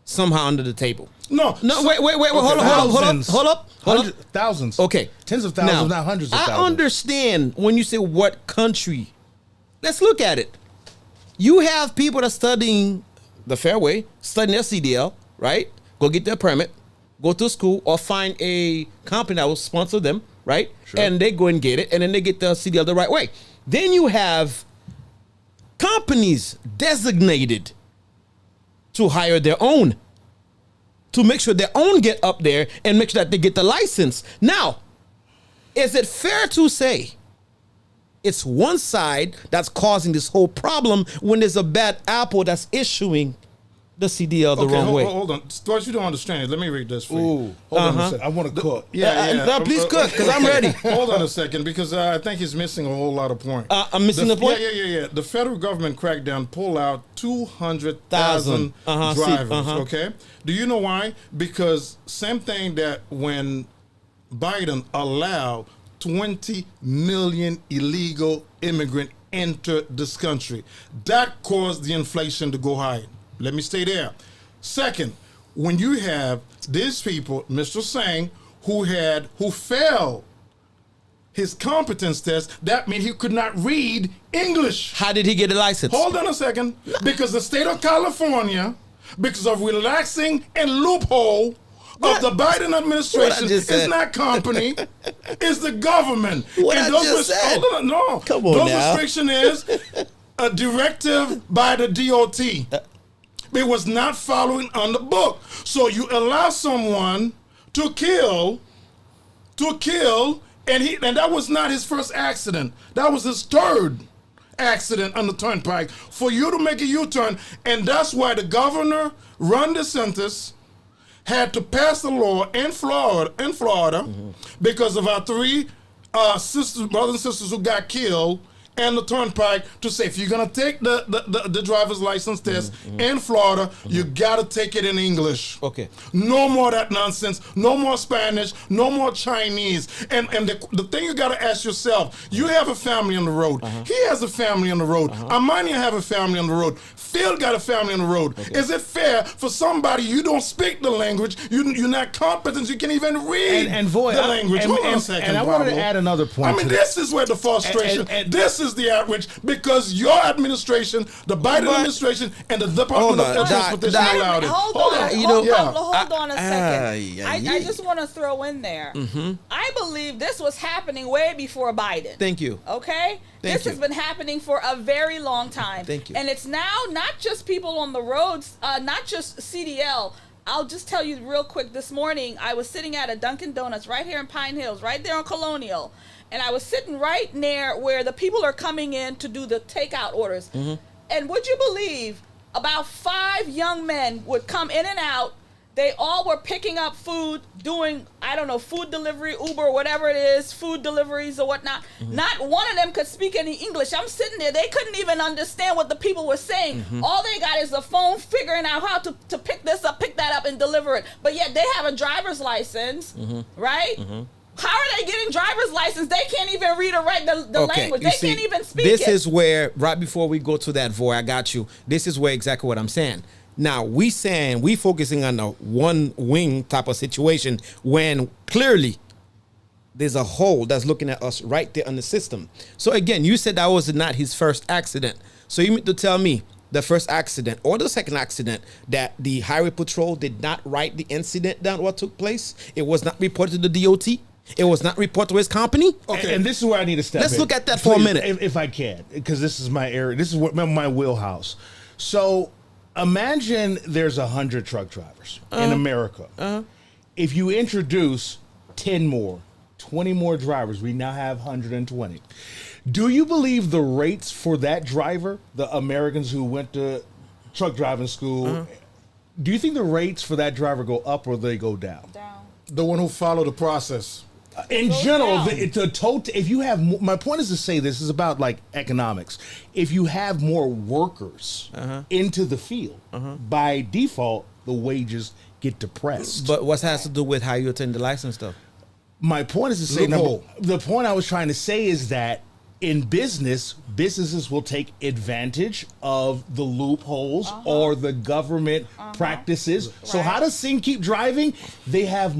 somehow under the table. No, Wait. Hold up. Thousands. Okay. Tens of thousands, Now, not hundreds of I thousands. understand when you say what country. Let's look at it. You have people that are studying the fairway, studying their CDL, right? Go get their permit, go to school, or find a company that will sponsor them, right? Sure. And they go and get it, and then they get the CDL the right way. Then you have companies designated to hire their own, to make sure their own get up there and make sure that they get the license. Now, is it fair to say it's one side that's causing this whole problem when there's a bad apple that's issuing the CDL the wrong way? Hold on. Stuart, you don't understand it. Let me read this for you. Ooh, Hold on a second. I want to cook. Please cook, because I'm ready. Hold on a second, because I think he's missing a whole lot of points. I'm missing the point? Yeah. The federal government crackdown pulled out 200,000 drivers, okay? Do you know why? Because same thing that when Biden allowed 20 million illegal immigrants enter this country, that caused the inflation to go high. Let me stay there. Second, when you have these people, Mr. Singh, who failed his competence test, that means he could not read English. How did he get a license? Hold on a second. Because the state of California, because of relaxing and loophole of the Biden administration, is not company, it's the government. What I just said. Hold on, no. Come on now. Restriction is a directive by the DOT. It was not following on the book. So you allow someone to kill, and that was not his first accident. That was his third accident on the turnpike. For you to make a U-turn, and that's why the governor, Ron DeSantis, had to pass a law in Florida, because of our three brothers and sisters who got killed, and the turnpike, to say if you're gonna take the driver's license test in Florida, you gotta take it in English. Okay. No more of that nonsense. No more Spanish. No more Chinese. And the thing you gotta ask yourself: you have a family on the road. He has a family on the road. Amani have a family on the road. Phil got a family on the road. Okay. Is it fair for somebody you don't speak the language? You're not competent. You can't even read the language. Hold on a second, and I wanted to add another point. I mean, this is where the frustration. This is the outrage, because your administration, the Biden administration, and the Department of Transportation allowed it. Hold on a second. I just want to throw in there. I believe this was happening way before Biden. Thank you. Okay? This has been happening for a very long time. Thank you. And it's now not just people on the roads, not just CDL. I'll just tell you real quick. This morning, I was sitting at a Dunkin' Donuts right here in Pine Hills, right there on Colonial. And I was sitting right near where the people are coming in to do the takeout orders. And would you believe about 5 young men would come in and out. They all were picking up food, doing, I don't know, food delivery, Uber, whatever it is, food deliveries or whatnot. Not one of them could speak any English. I'm sitting there. They couldn't even understand what the people were saying. All they got is the phone figuring out how to pick this up, pick that up, and deliver it. But yet they have a driver's license, right? How are they getting driver's license? They can't even read or write the language. They can't even speak This it. is where, right before we go to that, Voy, I got you. This is where exactly what I'm saying. Now, we focusing on a one wing type of situation when clearly there's a hole that's looking at us right there on the system. So again, you said that was not his first accident. So you mean to tell me the first accident or the second accident that the highway patrol did not write the incident down what took place? It was not reported to the DOT? It was not reported to his company? Okay. And this is where I need to step in. Let's look at that for a minute. If I can, because this is my area. This is what my wheelhouse. So imagine there's 100 truck drivers in America. If you introduce 10 more, 20 more drivers, we now have 120. Do you believe the rates for that driver, the Americans who went to truck driving school, do you think the rates for that driver go up or they go down? Down. The one who followed the process. In general, if you have, my point is to say this is about like economics. If you have more workers into the field, by default, the wages get depressed. But what has to do with how you attend the license stuff? My point is to say, the point I was trying to say is that in businesses will take advantage of the loopholes or the government practices. So how does Sing keep driving? They have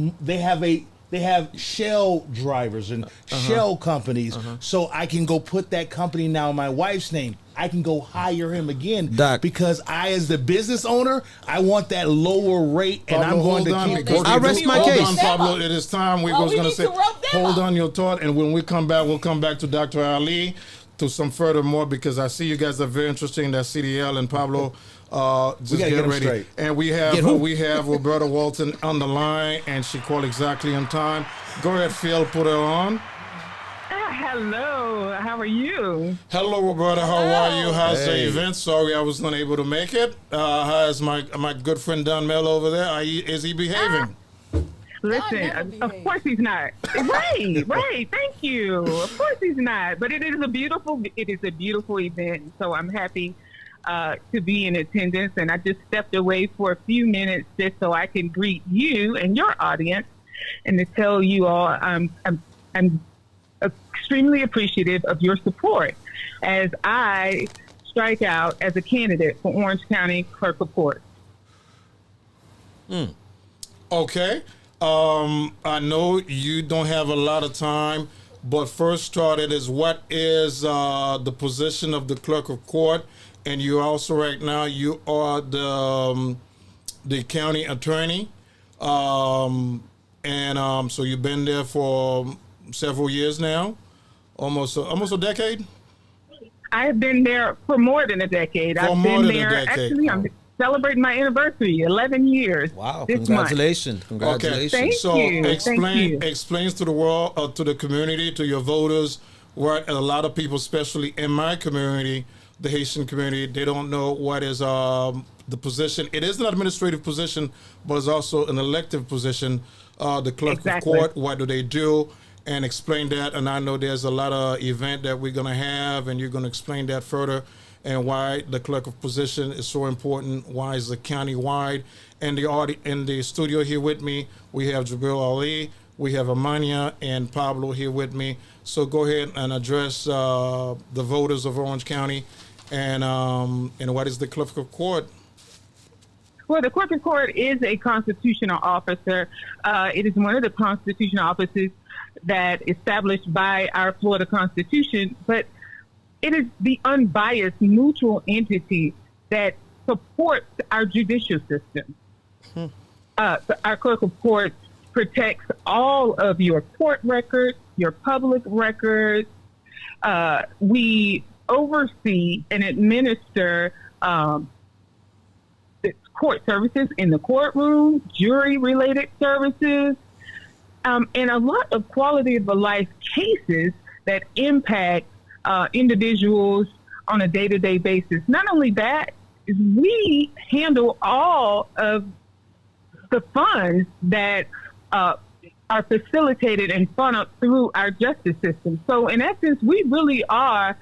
shell drivers and shell companies. So I can go put that company now in my wife's name. I can go hire him again, Doc. because I, as the business owner, I want that lower rate, and Pablo, I'm going to hold on, keep because I rest my case. Hold on, Pablo. It is time. We was going to say, hold on your thought, and when we come back, we'll come back to Dr. Ali to some further more, because I see you guys are very interesting. That CDL and Pablo. Just We gotta get 'em ready. straight. And we have Roberta Walton on the line, and she called exactly on time. Go ahead, Phil. Put her on. Hello, how are you? Hello, Roberta. How are you? How's the event? Sorry, I was not able to make it. How's my good friend Don Mel over there? Is he behaving? Listen, of course he's not. Right. Thank you. Of course he's not. But it is a beautiful event. So I'm happy to be in attendance, and I just stepped away for a few minutes just so I can greet you and your audience, and to tell you all I'm extremely appreciative of your support as I strike out as a candidate for Orange County Clerk of Court. Okay. I know you don't have a lot of time, but first started is what is the position of the Clerk of Court, and you also right now you are the county attorney, so you've been there for several years now, almost a decade. I've been there for more than a decade. Actually, I'm celebrating my anniversary, 11 years. Wow! This Congratulations! Month. Congratulations! Thank you. Explains to the world, to the community, to your voters, what a lot of people, especially in my community, the Haitian community, they don't know what is the position. It is an administrative position, but it's also an elective position. The Clerk of Court, what do they do? And explain that. And I know there's a lot of event that we're going to have, and you're going to explain that further, and why the clerk of position is so important. Why is it county-wide? And in the studio here with me, we have Jabril Ali, we have Amania and Pablo here with me. So go ahead and address the voters of Orange County, and what is the Clerk of Court? Well, the Clerk of Court is a constitutional officer. It is one of the constitutional offices that established by our Florida Constitution, but it is the unbiased, neutral entity that supports our judicial system. Our Clerk of Court protects all of your court records, your public records. We oversee and administer court services in the courtroom, jury-related services, and a lot of quality of life cases that impact individuals on a day-to-day basis. Not only that, we handle all of the funds that are facilitated and funneled through our justice system. So in essence, we really are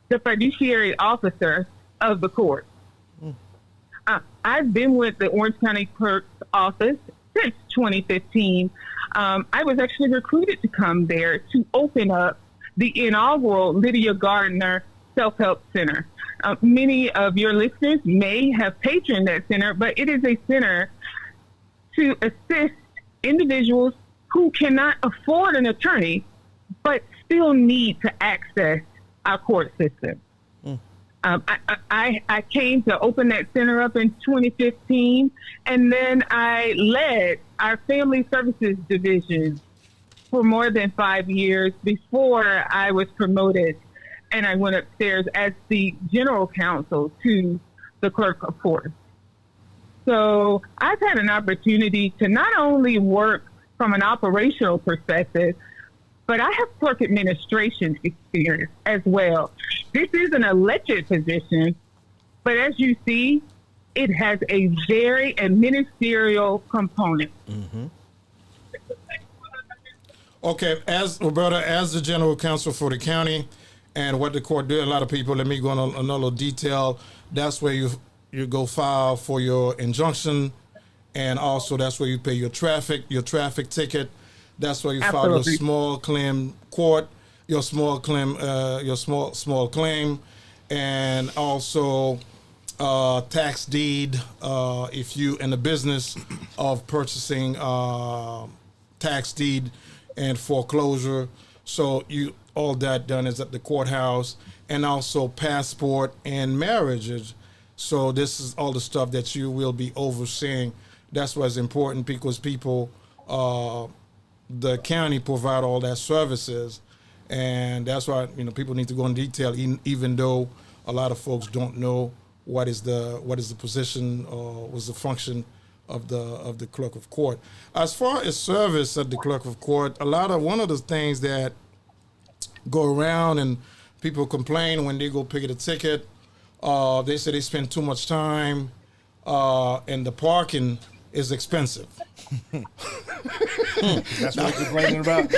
the fiduciary officer of the court. I've been with the Orange County Clerk's office since 2015. I was actually recruited to come there to open up the inaugural Lydia Gardner Self-Help Center. Many of your listeners may have patroned that center, but it is a center to assist individuals who cannot afford an attorney, but still need to access our court system. I came to open that center up in 2015, and then I led our family services division for more than 5 years before I was promoted, and I went upstairs as the general counsel to the Clerk of Court. So I've had an opportunity to not only work from an operational perspective, but I have clerk administration experience as well. This is an elected position, but as you see, it has a very ministerial component. Mm-hmm. Okay, as Roberta, as the general counsel for the county, and what the court did, a lot of people, let me go into another detail. That's where you go file for your injunction, and also that's where you pay your traffic ticket. That's where you file your small claim court. your small claim, small claim, and also tax deed if you in the business of purchasing tax deed and foreclosure. So you all that done is at the courthouse, and also passport and marriages. So this is all the stuff that you will be overseeing. That's what's important, because people, the county provide all that services, and that's why people need to go in detail. Even though a lot of folks don't know what is the position or what's the function of the clerk of court. As far as service at the clerk of court, one of the things that go around and people complain when they go pick a ticket, they say they spend too much time, and the parking is expensive. That's what you're complaining about.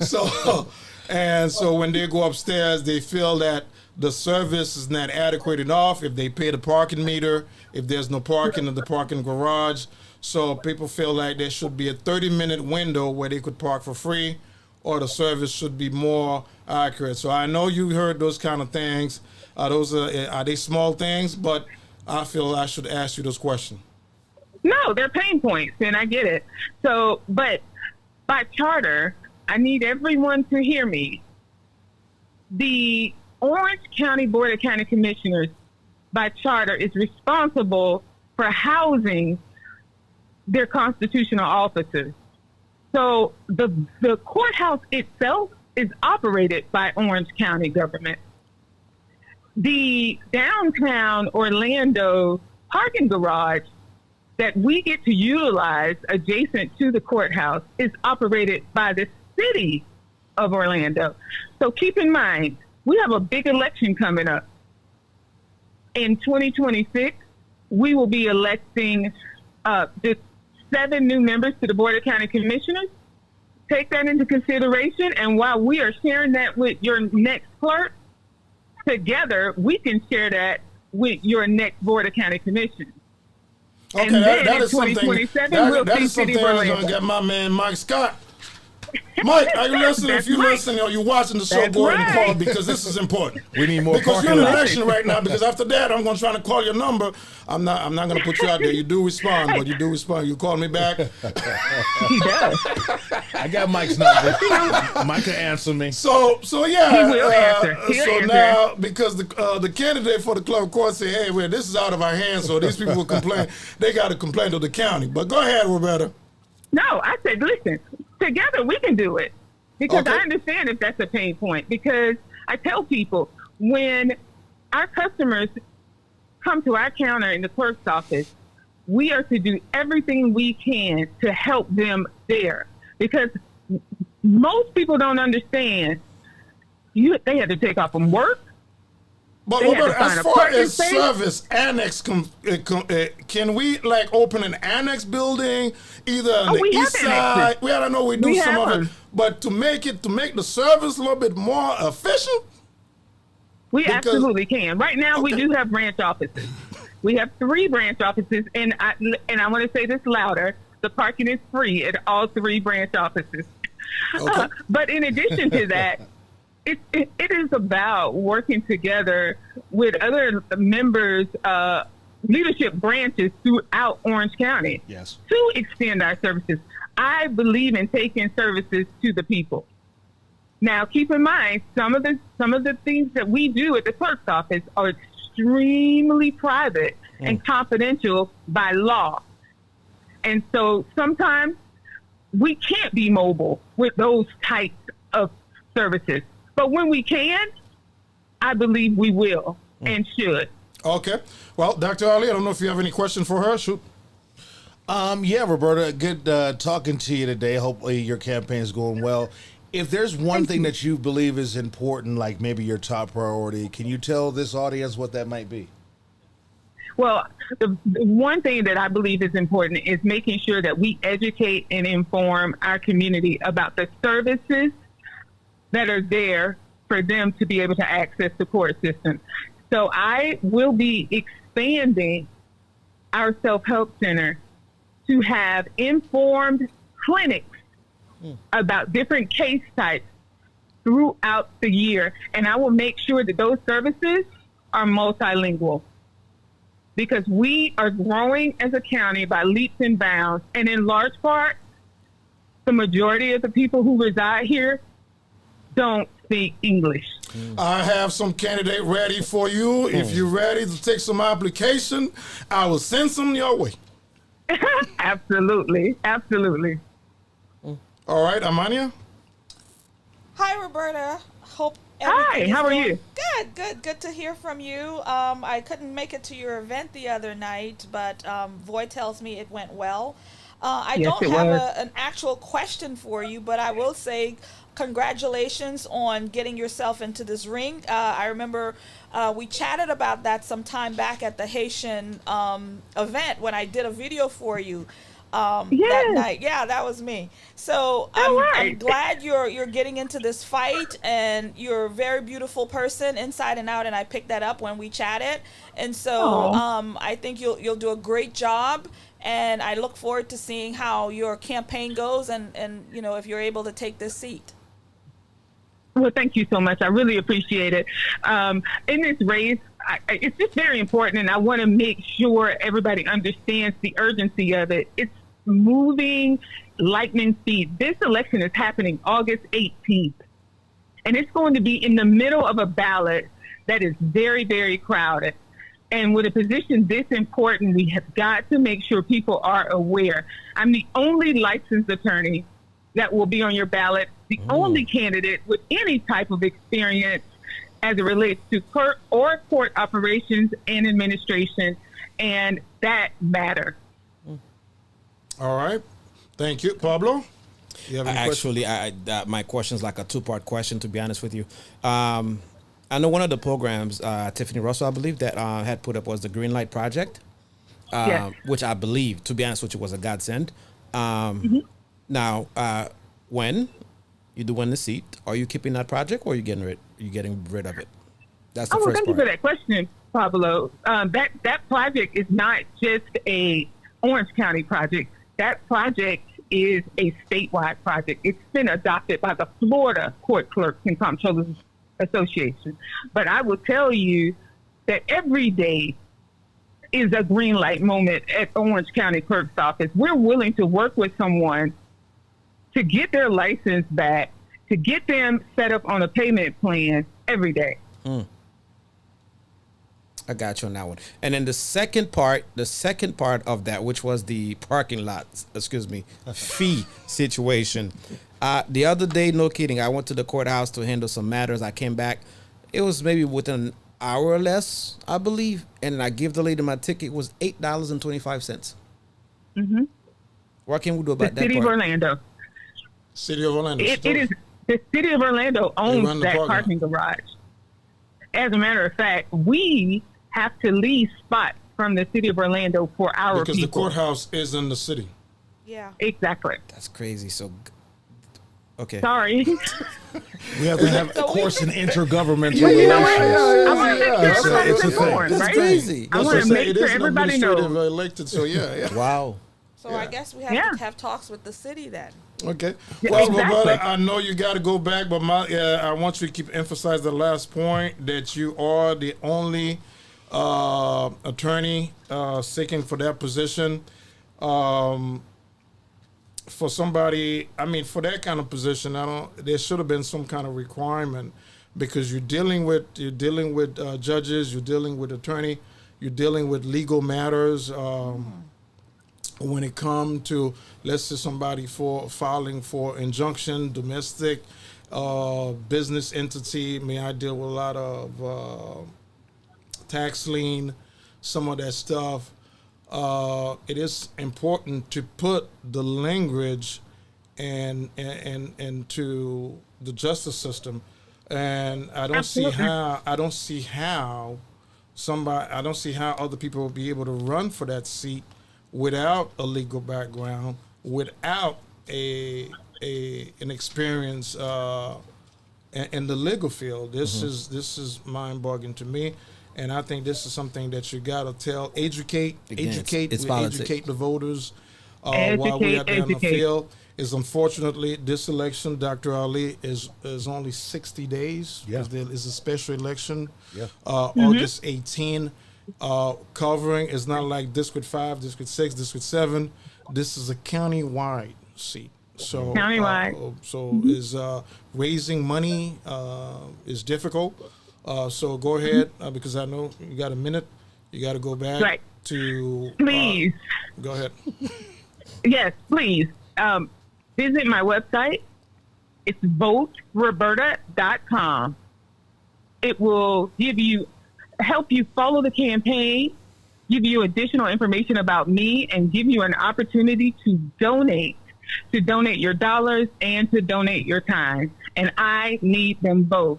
So when they go upstairs, they feel that the service is not adequate enough if they pay the parking meter, if there's no parking in the parking garage. So people feel like there should be a 30-minute window where they could park for free, or the service should be more accurate. So I know you heard those kind of things. Are they small things? But I feel I should ask you those questions. No, they're pain points, and I get it. So, but by charter, I need everyone to hear me. The Orange County Board of County Commissioners, by charter, is responsible for housing their constitutional officers. So the courthouse itself is operated by Orange County government. The downtown Orlando parking garage that we get to utilize adjacent to the courthouse is operated by the city of Orlando. So keep in mind, we have a big election coming up. In 2026, we will be electing the 7 new members to the Board of County Commissioners. Take that into consideration, and while we are sharing that with your next clerk, together we can share that with your next Board of County Commissioners. Okay, and then that in is something. 2027, That we'll is something I was going to get my man Mike Scott. Mike, are you listening? If you're listening or you're watching the show, That's go ahead and right. call, because this is important. We need more Because parking you're in an lots. election right now. Because after that, I'm going to try to call your number. I'm not going to put you out there. You do respond, but you do respond. You call me back. He does. I got Mike's number. Mike can answer me. So yeah. He will answer. He'll so answer. now, because the candidate for the clerk of court say, hey, well, this is out of our hands, so these people will complain. They got to complain to the county. But go ahead, Roberta. No, I said, listen, together we can do it. Because Okay. I understand if that's a pain point. Because I tell people, when our customers come to our counter in the clerk's office, we are to do everything we can to help them there. Because most people don't understand, they had to take off from work. But They had to Roberta, find as a far parking as space. service annex, can we like open an annex building either on the we have east side? annexes. We don't know we do We some have of it, them. but to make the service a little bit more efficient. We Because- absolutely can. Right now, we Okay. do have branch offices. We have 3 branch offices, and I want to say this louder. The parking is free at all 3 branch offices. Okay. But in addition to that, it is about working together with other members, leadership branches throughout Orange County Yes. to extend our services. I believe in taking services to the people. Now, keep in mind, some of the things that we do at the clerk's office are extremely private and confidential by law. And so sometimes we can't be mobile with those types of services. But when we can, I believe we will and should. Okay. Well, Dr. Ali, I don't know if you have any question for her. Shoot. Yeah, Roberta, good talking to you today. Hopefully your campaign is going well. If there's one thing that you believe is important, like maybe your top priority, can you tell this audience what that might be? Well, the one thing that I believe is important is making sure that we educate and inform our community about the services that are there for them to be able to access the court system. So I will be expanding our self-help center to have informed clinics about different case types throughout the year. And I will make sure that those services are multilingual, because we are growing as a county by leaps and bounds. And in large part, the majority of the people who reside here don't speak English. I have some candidate ready for you. If you're ready to take some application, I will send some your way. Absolutely. Absolutely. All right, Amania? Hi, Roberta. Hope Hi, how are you? Good to hear from you. I couldn't make it to your event the other night, but Voy tells me it went well. I Yes, don't it have was. an actual question for you, but I will say congratulations on getting yourself into this ring. I remember we chatted about that some time back at the Haitian event when I did a video for you. That Yes. night. Yeah, that was me. So All I'm right. glad you're getting into this fight, and you're a very beautiful person inside and out, and I picked that up when we chatted. And so Aw. I think you'll do a great job, and I look forward to seeing how your campaign goes, and you know, if you're able to take this seat. Well, thank you so much. I really appreciate it. In this race, it's just very important, and I want to make sure everybody understands the urgency of it. It's moving lightning speed. This election is happening August 18th, and it's going to be in the middle of a ballot that is very, very crowded. And with a position this important, we have got to make sure people are aware. I'm the only licensed attorney that will be on your ballot, the only candidate with any type of experience as it relates to court operations and administration, and that matters. All right. Thank you. Pablo? You have any Actually, my question is like a two-part question, to be honest with you. I know one of the programs, Tiffany Russell, I believe, that had put up was the Green Light Project, Yes. which I believe, to be honest with you, was a godsend. Now, when you do win the seat, are you keeping that project, or are you getting rid of it? That's the Oh, well, first thank you part. for that question, Pablo. That project is not just a Orange County project. That project is a statewide project. It's been adopted by the Florida Court Clerks and Comptrollers Association. But I will tell you that every day is a green light moment at the Orange County Clerk's office. We're willing to work with someone to get their license back, to get them set up on a payment plan every day. I got you on that one. And then the second part of that, which was the parking lot, fee situation. The other day, no kidding, I went to the courthouse to handle some matters. I came back. It was maybe within an hour or less, I believe. And I gave the lady my ticket. It was $8.25. Mm-hmm. What can we do The about that city of part? Orlando. City of Orlando. It is the city of Orlando run owns the that parking parking garage. As a matter of fact, we have to lease spots from the city of Orlando for our Because the people. courthouse is in the city. Yeah. Exactly. That's crazy. So, okay. Sorry. We have to have a course in intergovernmental Well, you know what? relations. I want to make sure It's a everybody's thing. informed, That's right? crazy. I want to make sure everybody knows. Elected, so yeah. Wow. So I guess we have Yeah. to have talks with the city then. Okay. Yeah, Well, exactly. Roberta, I know you got to go back, but I want you to keep emphasize the last point that you are the only attorney seeking for that position. For somebody, for that kind of position, there should have been some kind of requirement, because you're dealing with judges, you're dealing with attorney, you're dealing with legal matters. When it comes to, let's say, somebody for filing for injunction, domestic, business entity, I deal with a lot of tax lien, some of that stuff. It is important to put the language and to the justice system, and I don't see how other people will be able to run for that seat without a legal background, without an experience in the legal field. This is mind-boggling to me, and I think this is something that you got to educate Again, it's politics. educate the voters while we are there in the Educate. field. is unfortunately this election, Dr. Ali, is only 60 days. Yeah. There is a special election, Yeah. August 18. Covering is not like District 5, District 6, District 7. This is a county-wide seat. So Countywide. Is raising money is difficult. So go ahead, because I know you got a minute. You got to go back Right. to. Please. Go ahead. Yes, please. Visit my website. It's voteroberta.com. It will help you follow the campaign, give you additional information about me, and give you an opportunity to donate your dollars and to donate your time. And I need them both.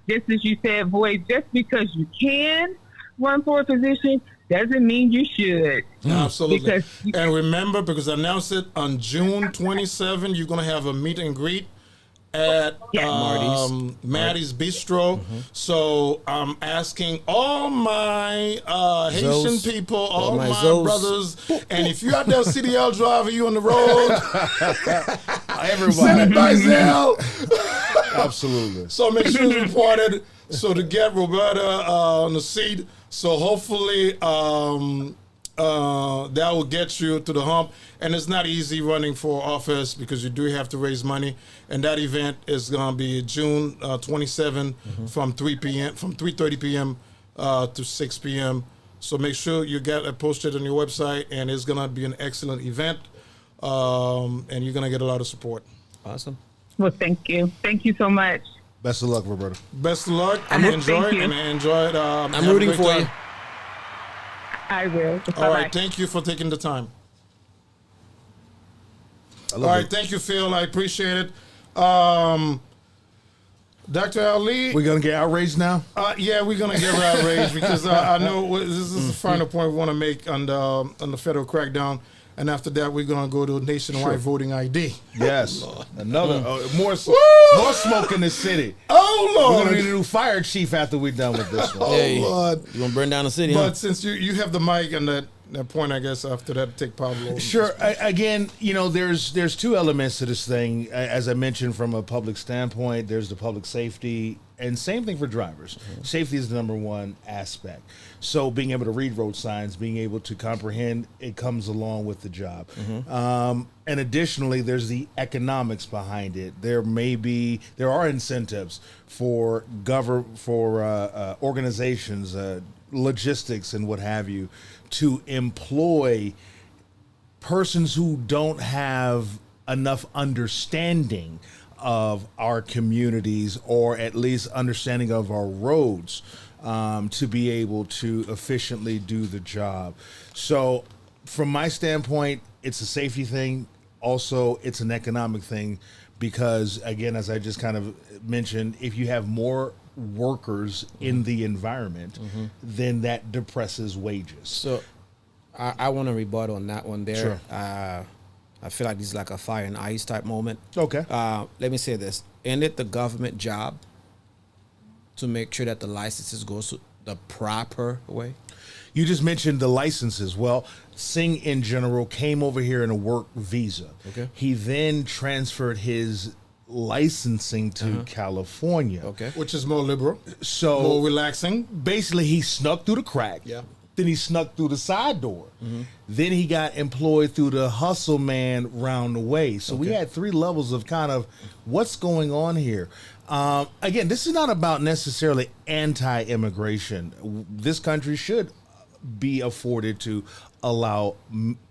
Just as you said, Void, just because you can run for a position doesn't mean you should. Absolutely. And remember, because I announced it on June 27, you're going to have a meet and greet at Maddie's Bistro. So I'm asking all my Haitian people, all my brothers, and if you're out there, CDL driver, you on the road, Everybody. send it by Zelle. Absolutely. So make sure it's reported. So to get Roberta on the seat. So hopefully that will get you to the hump. And it's not easy running for office because you do have to raise money. And that event is going to be June 27 from 3:30 p.m. To 6 p.m. So make sure you get it posted on your website, and it's going to be an excellent event. And you're going to get a lot of support. Awesome. Well, thank you. Thank you so much. Best of luck, Roberta. Best of luck. Thank you. Enjoy it. I'm rooting for you. I will. All Bye-bye. right. Thank you for taking the time. I love All right. it. Thank you, Phil. I appreciate it. Dr. Ali. We're going to get outraged now? Yeah, we're going to get outraged because I know this is the final point we want to make on the federal crackdown. And after that, we're going to go to nationwide voting ID. Yes. Another, more smoke in the city. Oh, We're Lord. going to need a new fire chief after we're done with this one. Hey, Lord. you gonna burn down the city? But since you have the mic and that point, I guess after that, take Pablo. Sure. Again, there's two elements to this thing. As I mentioned, from a public standpoint, there's the public safety, and same thing for drivers. Safety is the number one aspect. So being able to read road signs, being able to comprehend, it comes along with the job. And additionally, there's the economics behind it. There are incentives for organizations, logistics, and what have you, to employ persons who don't have enough understanding of our communities, or at least understanding of our roads, to be able to efficiently do the job. So from my standpoint, it's a safety thing. Also, it's an economic thing because, again, as I just kind of mentioned, if you have more workers in the environment, then that depresses wages. So I want to rebut on that one there. Sure. I feel like this is like a fire and ice type moment. Okay. Let me say this. Isn't it the government job to make sure that the licenses go the proper way? You just mentioned the licenses. Well, Singh in general came over here in a work visa. Okay. He then transferred his licensing to California. Okay. Which is more liberal, So more relaxing. basically, he snuck through the crack. Yeah. Then he snuck through the side door. Then he got employed through the hustle man round the way. So we had three levels of kind of what's going on here. Again, this is not about necessarily anti-immigration. This country should be afforded to allow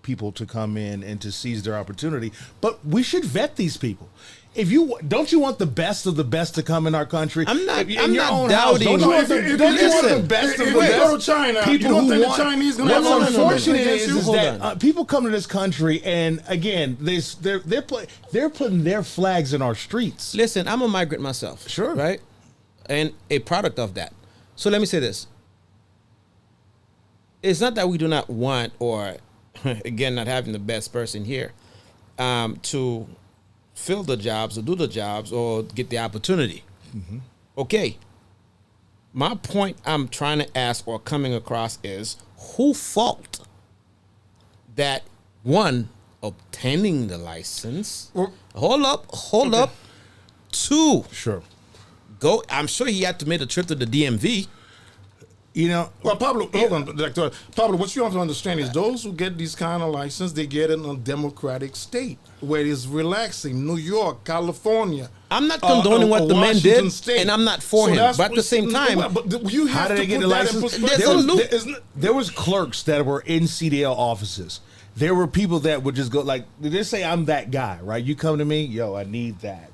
people to come in and to seize their opportunity. But we should vet these people. If you don't, you want the best of the best to come in our country. I'm not in your own doubting. house. Don't you want the, If don't you want the listen, best if of you the best? go to China, People you don't who think want, the Chinese going to have what's no unfortunate against you? is that people come to this country and again they're putting their flags in our streets. Listen, I'm a migrant myself. Sure. Right? And a product of that. So let me say this. It's not that we do not want, or again, not having the best person here to fill the jobs or do the jobs or get the opportunity. Okay. My point I'm trying to ask or coming across is who fault that one, obtaining the license. Well, Hold up. 2, Sure. go. I'm sure he had to make a trip to the DMV. You know, Well, Pablo, hold on, Dr. Pablo, what you have to understand is those who get these kind of license, they get it in a democratic state where it's relaxing. New York, California. I'm not condoning what the man did, Washington State. and I'm not for him. that's But at the same time, but you have how did to they get put the that in license? perspective. There's a loop. There was clerks that were in CDL offices. There were people that would just go like, they say I'm that guy, right? You come to me, yo, I need that.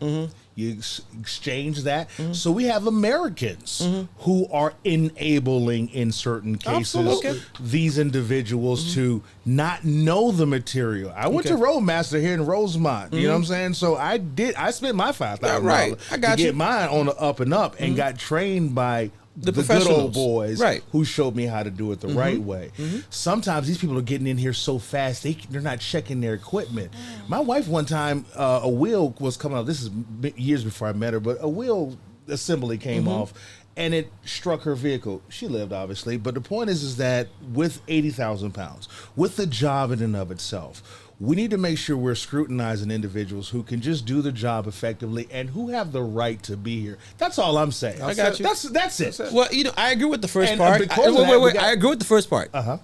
You exchange that. So we have Americans who are enabling in certain cases Absolutely. these individuals to not know the material. I went to Roadmaster here in Rosemont. You know what I'm saying? So I spent my $5,000 Right. I got to you. get mine on the up and up and got trained by the good professionals. old boys Right. who showed me how to do it the right way. Sometimes these people are getting in here so fast they're not checking their equipment. My wife one time, a wheel was coming out. This is years before I met her, but a wheel assembly came off and it struck her vehicle. She lived, obviously, but the point is that with 80,000 pounds, with the job in and of itself, we need to make sure we're scrutinizing individuals who can just do the job effectively and who have the right to be here. That's all I'm saying. I got you. That's it. well, I agree with the first And, part. because of that, we Wait. got- I agree with the first part. Uh-huh.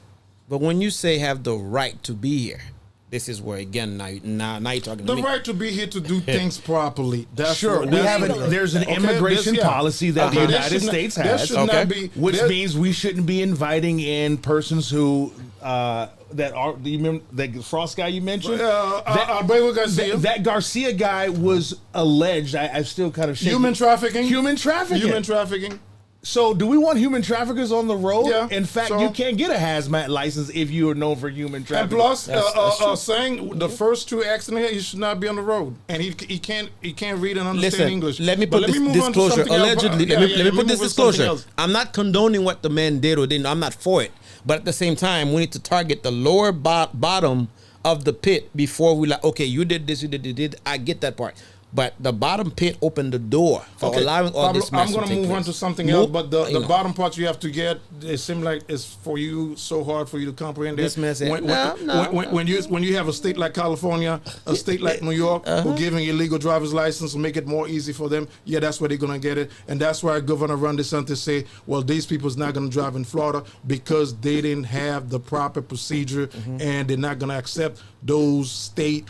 But when you say have the right to be here, this is where again now you're talking to The me. right to be here to do things properly. That's Sure, what- we that's have what- there's an Okay, immigration this- yeah. policy that the There United should not- States there has, should Okay. not be, which there- means we shouldn't be inviting in persons who that are. Do you remember the Frost guy you mentioned? Alberto Garcia. That Garcia guy was alleged. I still kind of shaking. Human trafficking. Human trafficking. Human trafficking. So, do we want human traffickers on the road? Yeah, In fact, so- you can't get a hazmat license if you are known for human And trafficking. plus, That's true. saying the first 2 accidents here, he should not be on the road, and he can't read and understand Listen, English. let me But put this move on to disclosure. something else. Allegedly, Yeah, let me put move this on to something disclosure. else. I'm not condoning what the man did or didn't. I'm not for it. But at the same time, we need to target the lower bottom of the pit before we like, okay, you did this, you did. I get that part. But the bottom pit opened the door for allowing all Pablo, this mess I'm going to take move on place. to something else, but the you know. bottom part you have to get, it seems like it's for you so hard for you to comprehend This it. mess When, ain't- when you have a state like California, a state like New York, who giving illegal driver's license to make it more easy for them, yeah, that's where they're going to get it. And that's why Governor Ron DeSantis say, well, these people's not going to drive in Florida because they didn't have the proper procedure and they're not going to accept those state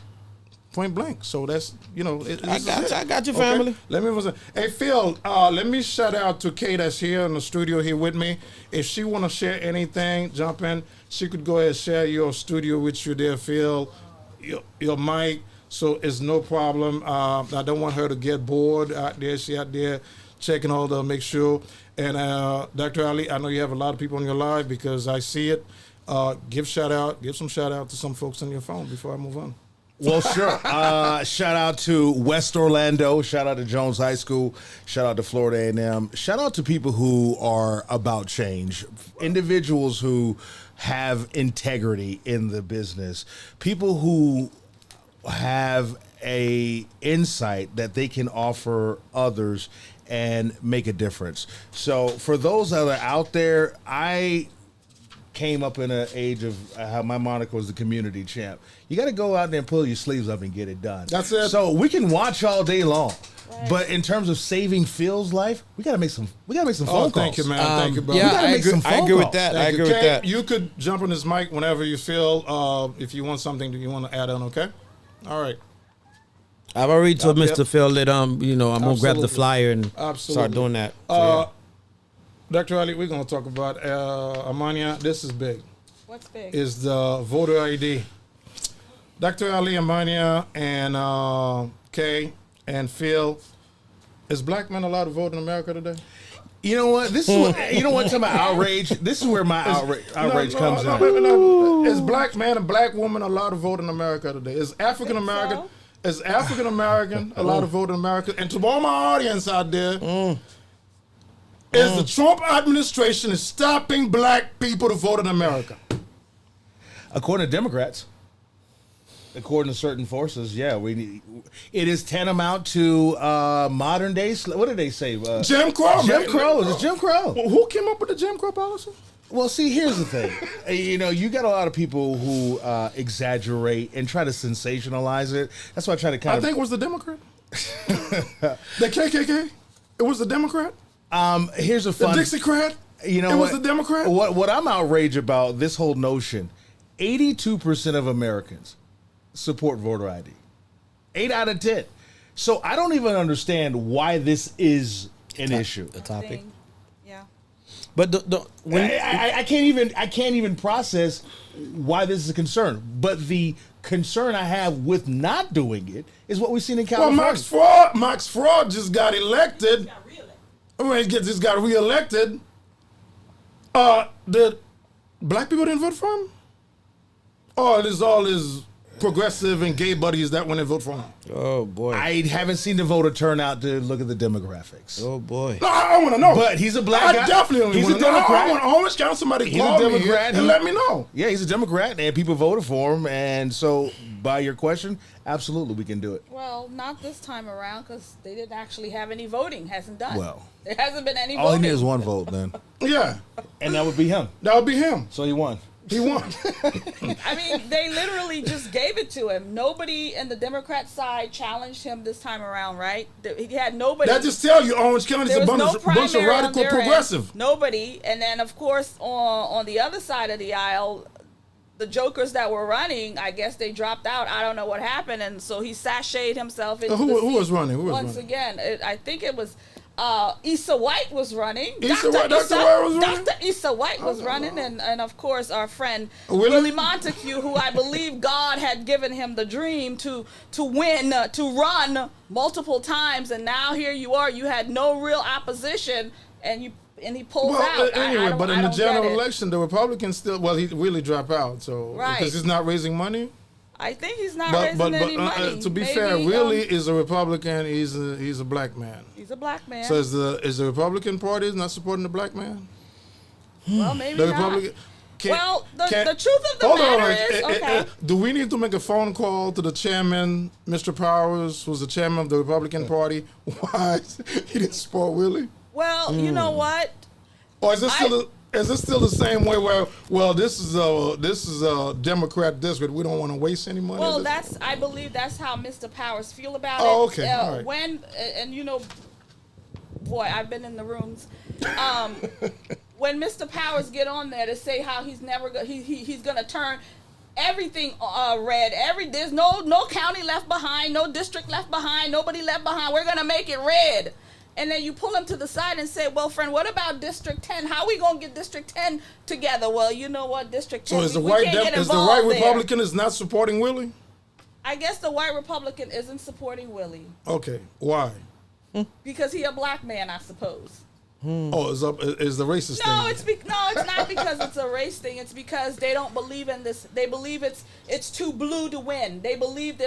point blank. So that's, I got you, family. Let me. Hey, Phil, let me shout out to Kay that's here in the studio here with me. If she want to share anything, jump in. She could go ahead and share your studio with you there, Phil, your mic. So it's no problem. I don't want her to get bored out there. She out there checking all the, make sure. And Dr. Ali, I know you have a lot of people on your live because I see it. Give some shout out to some folks on your phone before I move on. Well, sure. Shout out to West Orlando. Shout out to Jones High School. Shout out to Florida A&M. Shout out to people who are about change. Individuals who have integrity in the business. People who have a insight that they can offer others and make a difference. So for those that are out there, I came up in an age of how my moniker was the community champ. You got to go out there and pull your sleeves up and get it done. That's it. So we can watch all day long, but in terms of saving Phil's life, we got to make some. We got to make some phone calls. Thank you, man. Thank you, brother. Yeah, gotta I make agree, some I phone agree with calls. that. I Thank agree you. with Kay, that. You could jump on this mic whenever you feel, if you want something that you want to add on, okay? All right. I've already told Yep. Mr. Phil that I'm gonna grab the Absolutely. flyer and Absolutely. start doing that. So, Dr. Ali, we're going to talk about Amania. This is big. What's big? Is the voter ID. Dr. Ali, Amania, and Kay, and Phil, is black men allowed to vote in America today? You know what? This is what, you know what? Talking about outrage. This is where my outrage comes in. No. Is black man and black woman allowed to vote in America today? Is African American allowed to vote in America? And to all my audience out there, is the Trump administration is stopping black people to vote in America? According to Democrats, according to certain forces, yeah, it is tantamount to modern day. What did they say? Jim Crow. Jim Crow. It's Jim Crow. Who came up with the Jim Crow policy? Well, see, here's the thing. You got a lot of people who exaggerate and try to sensationalize it. That's why I try to kind of... I think it was the Democrat. The KKK? It was the Democrat? Here's a fun... The Dixiecrat? You know it what? was the Democrat? What I'm outraged about, this whole notion, 82% of Americans support voter ID. 8 out of 10. So I don't even understand why this is an issue. The topic. Yeah. But I can't even process why this is a concern. But the concern I have with not doing it is what we've seen in California. Well, Max Fraud just got elected. He just got reelected. The black people didn't vote for him? Or it is all his progressive and gay buddies that went and vote for him? Oh, boy. I haven't seen the voter turnout to look at the demographics. Oh, boy. No, I want to know. But he's a black guy. I definitely want to know. I want to always count somebody He's call a me Democrat. and let me know. Yeah, he's a Democrat, and people voted for him. And so, by your question, absolutely, we can do it. Well, not this time around because they didn't actually have any voting. Hasn't done. Well, there hasn't been any all voting. he needs is one vote, then. Yeah. And that would be him. That would be him. So he won. He won. I mean, they literally just gave it to him. Nobody in the Democrat side challenged him this time around, right? He had nobody. That just tell you Orange County's a bunch of radical progressive. Nobody. And then, of course, on the other side of the aisle, the jokers that were running, I guess they dropped out. I don't know what happened. And so he sashayed himself into the seat. Who was running? Once again, I think it was... Issa White was running. Dr. White was running? Dr. Issa White was running, and of course our friend Willie Montague, who I believe God had given him the dream to win, to run multiple times, and now here you are. You had no real opposition, and he pulls out. Anyway, but in the general election, the Republicans still he really dropped out. So because he's not raising money. I think he's not raising any money. To be fair, Willie is a Republican. He's a black man. He's a black man. So is the Republican Party not supporting the black man? Well, maybe the not. Republican. The truth of the matter is, okay. Do we need to make a phone call to the chairman, Mr. Powers, who's the chairman of the Republican Party? Why he didn't support Willie? Well, you know what? Or is this still the same way where, this is a Democrat district, we don't want to waste any money? Well, I believe that's how Mr. Powers feel about it. Oh, okay. All right. Boy, I've been in the rooms. When Mr. Powers get on there to say how he's he's gonna turn everything red. There's no county left behind, no district left behind, nobody left behind. We're gonna make it red. And then you pull him to the side and say, well, friend, what about District 10? How are we going to get District 10 together? Well, you know what, District 10, so is the white Republican is not supporting Willie? I guess the white Republican isn't supporting Willie. Okay, why? Because he a black man, I suppose. Oh, is the racist thing? It's not because it's a race thing. It's because they don't believe in this. They believe it's too blue to win. They believe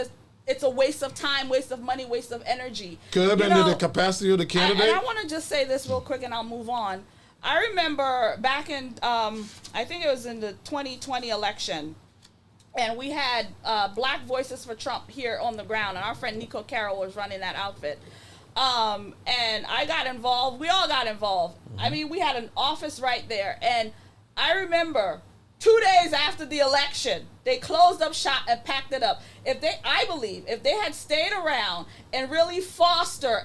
it's a waste of time, waste of money, waste of energy. Could have been the capacity of the candidate. And I want to just say this real quick, and I'll move on. I remember back in, I think it was in the 2020 election, and we had Black Voices for Trump here on the ground, and our friend Nico Carroll was running that outfit. And I got involved. We all got involved. I mean, we had an office right there, and I remember 2 days after the election, they closed up shop and packed it up. I believe if they had stayed around and really foster,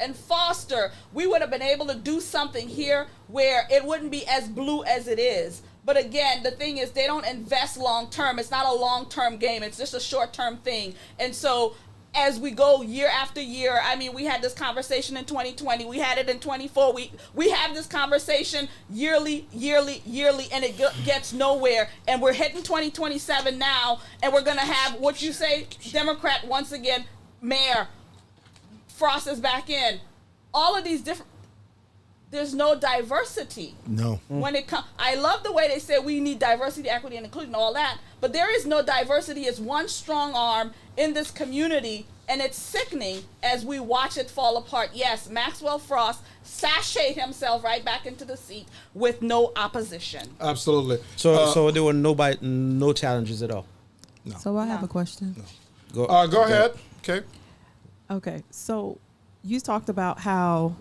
we would have been able to do something here where it wouldn't be as blue as it is. But again, the thing is, they don't invest long term. It's not a long term game. It's just a short term thing. And so as we go year after year, I mean, we had this conversation in 2020. We had it in 24. We have this conversation yearly, and it gets nowhere. And we're hitting 2027 now, and we're going to have, what you say, Democrat once again, Mayor Frost is back in. All of these different... There's no diversity. No. When it comes, I love the way they say we need diversity, equity, and inclusion, all that. But there is no diversity. It's one strong arm in this community, and it's sickening as we watch it fall apart. Yes, Maxwell Frost sashayed himself right back into the seat with no opposition. Absolutely. So there were no challenges at all. No. So I have a question. No. Go ahead. Okay. Okay. So you talked about how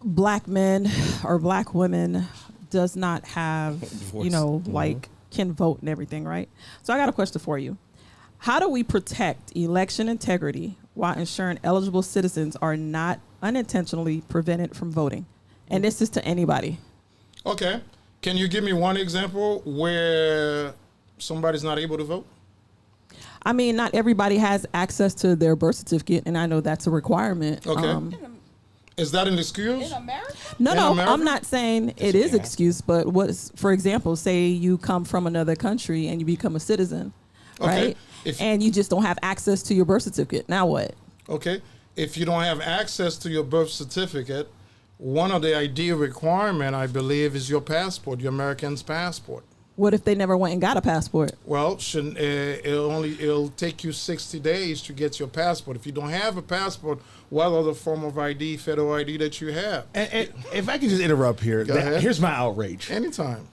black men or black women does not have, like can vote and everything, right? So I got a question for you. How do we protect election integrity while ensuring eligible citizens are not unintentionally prevented from voting? And this is to anybody. Okay. Can you give me one example where somebody's not able to vote? I mean, not everybody has access to their birth certificate, and I know that's a requirement. Okay. Is that an excuse? In America? No, America? I'm not saying it is excuse, but what's, for example, say you come from another country and you become a citizen, right? And you just don't have access to your birth certificate. Now what? Okay. If you don't have access to your birth certificate, one of the ID requirement, I believe, is your passport, your American's passport. What if they never went and got a passport? Well, it'll take you 60 days to get your passport. If you don't have a passport, what other form of ID, federal ID that you have? And if I can just interrupt here, here's my outrage. Anytime.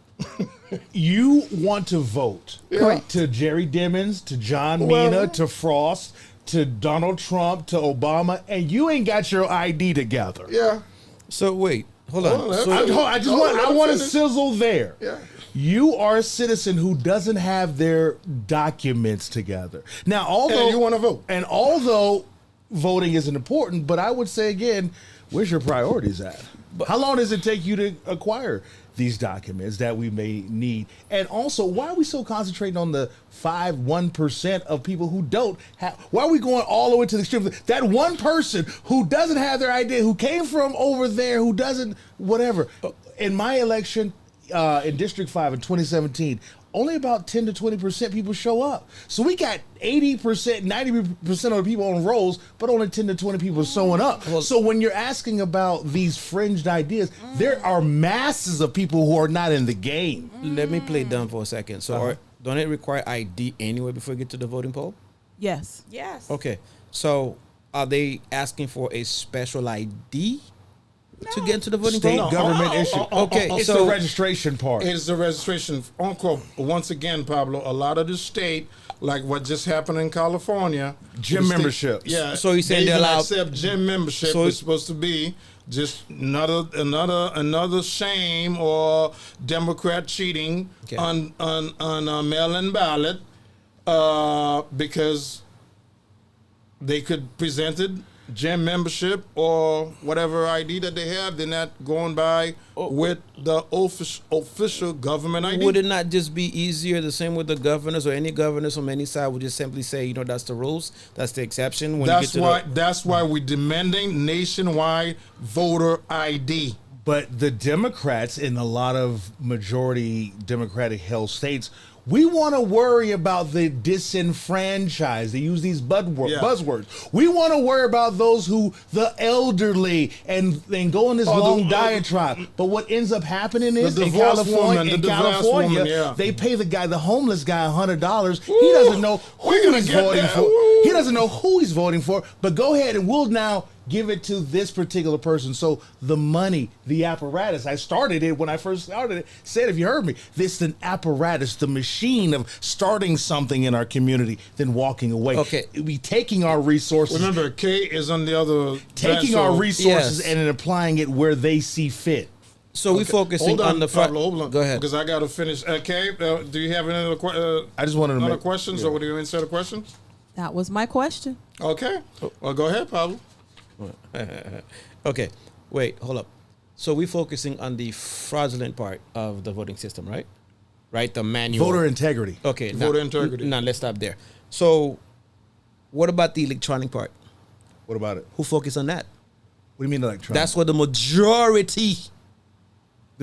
You want to vote to Jerry Dimmons, to John Mina, to Frost, to Donald Trump, to Obama, and you ain't got your ID together. Yeah. So wait, hold on. I want to sizzle there. Yeah. You are a citizen who doesn't have their documents together. Now, although you want to vote, and although voting isn't important, but I would say again, where's your priorities at? How long does it take you to acquire these documents that we may need? And also, why are we so concentrating on the 1% of people who don't have? Why are we going all the way to the extreme? That one person who doesn't have their ID, who came from over there, who doesn't, whatever. In my election, in District 5 in 2017, only about 10 to 20% people show up. So we got 80%, 90% of the people on rolls, but only 10 to 20 people showing up. So when you're asking about these fringed ideas, there are masses of people who are not in the game. Let me play dumb for a second. So don't it require ID anyway before you get to the voting poll? Yes. Yes. Okay. So are they asking for a special ID to get into the voting State poll? government issue. Okay, It's so the registration part. It's the registration. Unquote. Once again, Pablo, a lot of the state, like what just happened in California, Gym memberships. Yeah. So you saying they they're allowed accept gym membership? So is supposed to be just another shame or Democrat cheating on a mail-in ballot because they could presented gym membership or whatever ID that they have. They're not going by with the official government ID. Would it not just be easier, the same with the governors or any governors from any side would just simply say, that's the rules, that's the exception? When That's why we're demanding nationwide voter ID. But the Democrats in a lot of majority Democratic held states, we want to worry about the disenfranchised. They use these buzzwords. We want to worry about those the elderly, and go on this long diatribe. But what ends up happening is in California, they pay the homeless guy $100. He doesn't know who he's voting for. He doesn't know who he's voting for. But go ahead and we'll now give it to this particular person. So the money, the apparatus, I started it when I first started it, said, if you heard me, this is an apparatus, the machine of starting something in our community, then walking away. Okay. We taking our resources. Remember, K is on the other. Taking our resources and then applying it where they see fit. So we're focusing on the front. Hold on. Go ahead. Because I got to finish. Kay, do you have any other I just wanted to make questions, or do you answer the questions? That was my question. Okay. Well, go ahead, Pablo. Okay, wait, hold up. So we're focusing on the fraudulent part of the voting system, right? Right, the manual. Voter integrity. Okay, voter integrity. Now let's stop there. So what about the electronic part? What about it? Who focused on that? What do you mean electronic? That's where the majority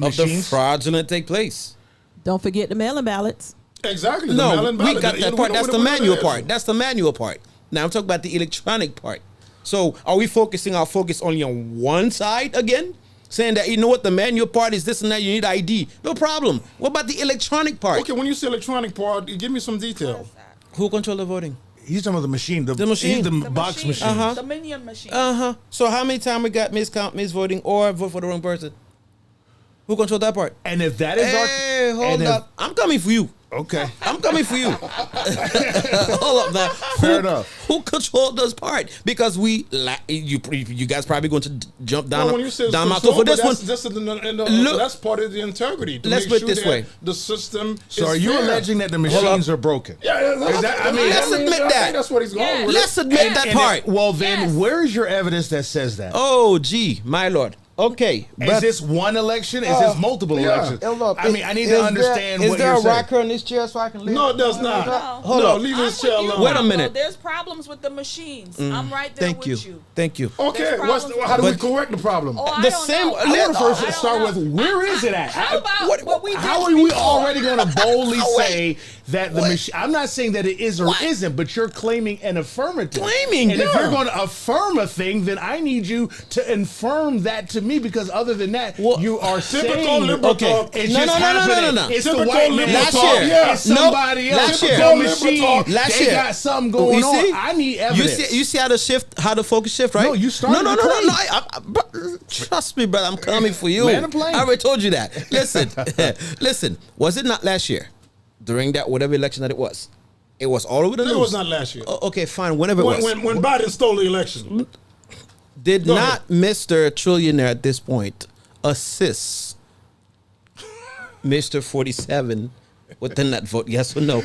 of the fraudulent take place. Don't forget the mail-in ballots. Exactly. No, we got that part. That's the manual part. That's the manual part. Now I'm talking about the electronic part. So are we focusing our focus only on one side again? Saying that, the manual part is this and that, you need ID. No problem. What about the electronic part? Okay, when you say electronic part, give me some detail. Who control the voting? He's talking about the machine. The machine. The box machine. The minion machine. So how many times we got misvoting or vote for the wrong person? Who control that part? And if that is hold up. I'm coming for you. Okay. I'm coming for you. Hold up now. Fair enough. Who controlled this part? Because you guys probably going to jump down. When you say down control, for this one. That's part of the integrity. Let's put it this way. The system. So are you alleging that the machines are broken? Yeah. Let's admit that. I think that's what he's going with. Let's admit that part. Well, then where is your evidence that says that? Oh, gee, my lord. Okay. Is this one election? Is this multiple elections? I mean, I need to understand what you're saying. Is there a rocker in this chair so I can leave? No, it does not. Hold on. Leave his chair alone. Wait a minute. There's problems with the machines. I'm right there with you. Thank you. Okay, how do we correct the problem? I don't know. I want to first start with where is it at? How about what we did How are we before? already going to boldly say that the machine? I'm not saying that it is or isn't, but you're claiming an affirmative. Claiming, and if you're going to affirm a thing, then I need you to infirm that to me, because other than that, you are saying okay. It's just happening. No. It's the white man. Last year, It's somebody else. Last year, The machine. Last They year. got something going on. I need evidence. You see how the focus shift, right? No, you started. No. Trust me, brother. I'm coming for you. Land a plane. I already told you that. Listen. Was it not last year during that whatever election that it was? It was all over the news. It was not last year. Okay, fine. Whenever it was. When Biden stole the election. Did not Mr. Trillionaire at this point assist Mr. 47 within that vote? Yes or no?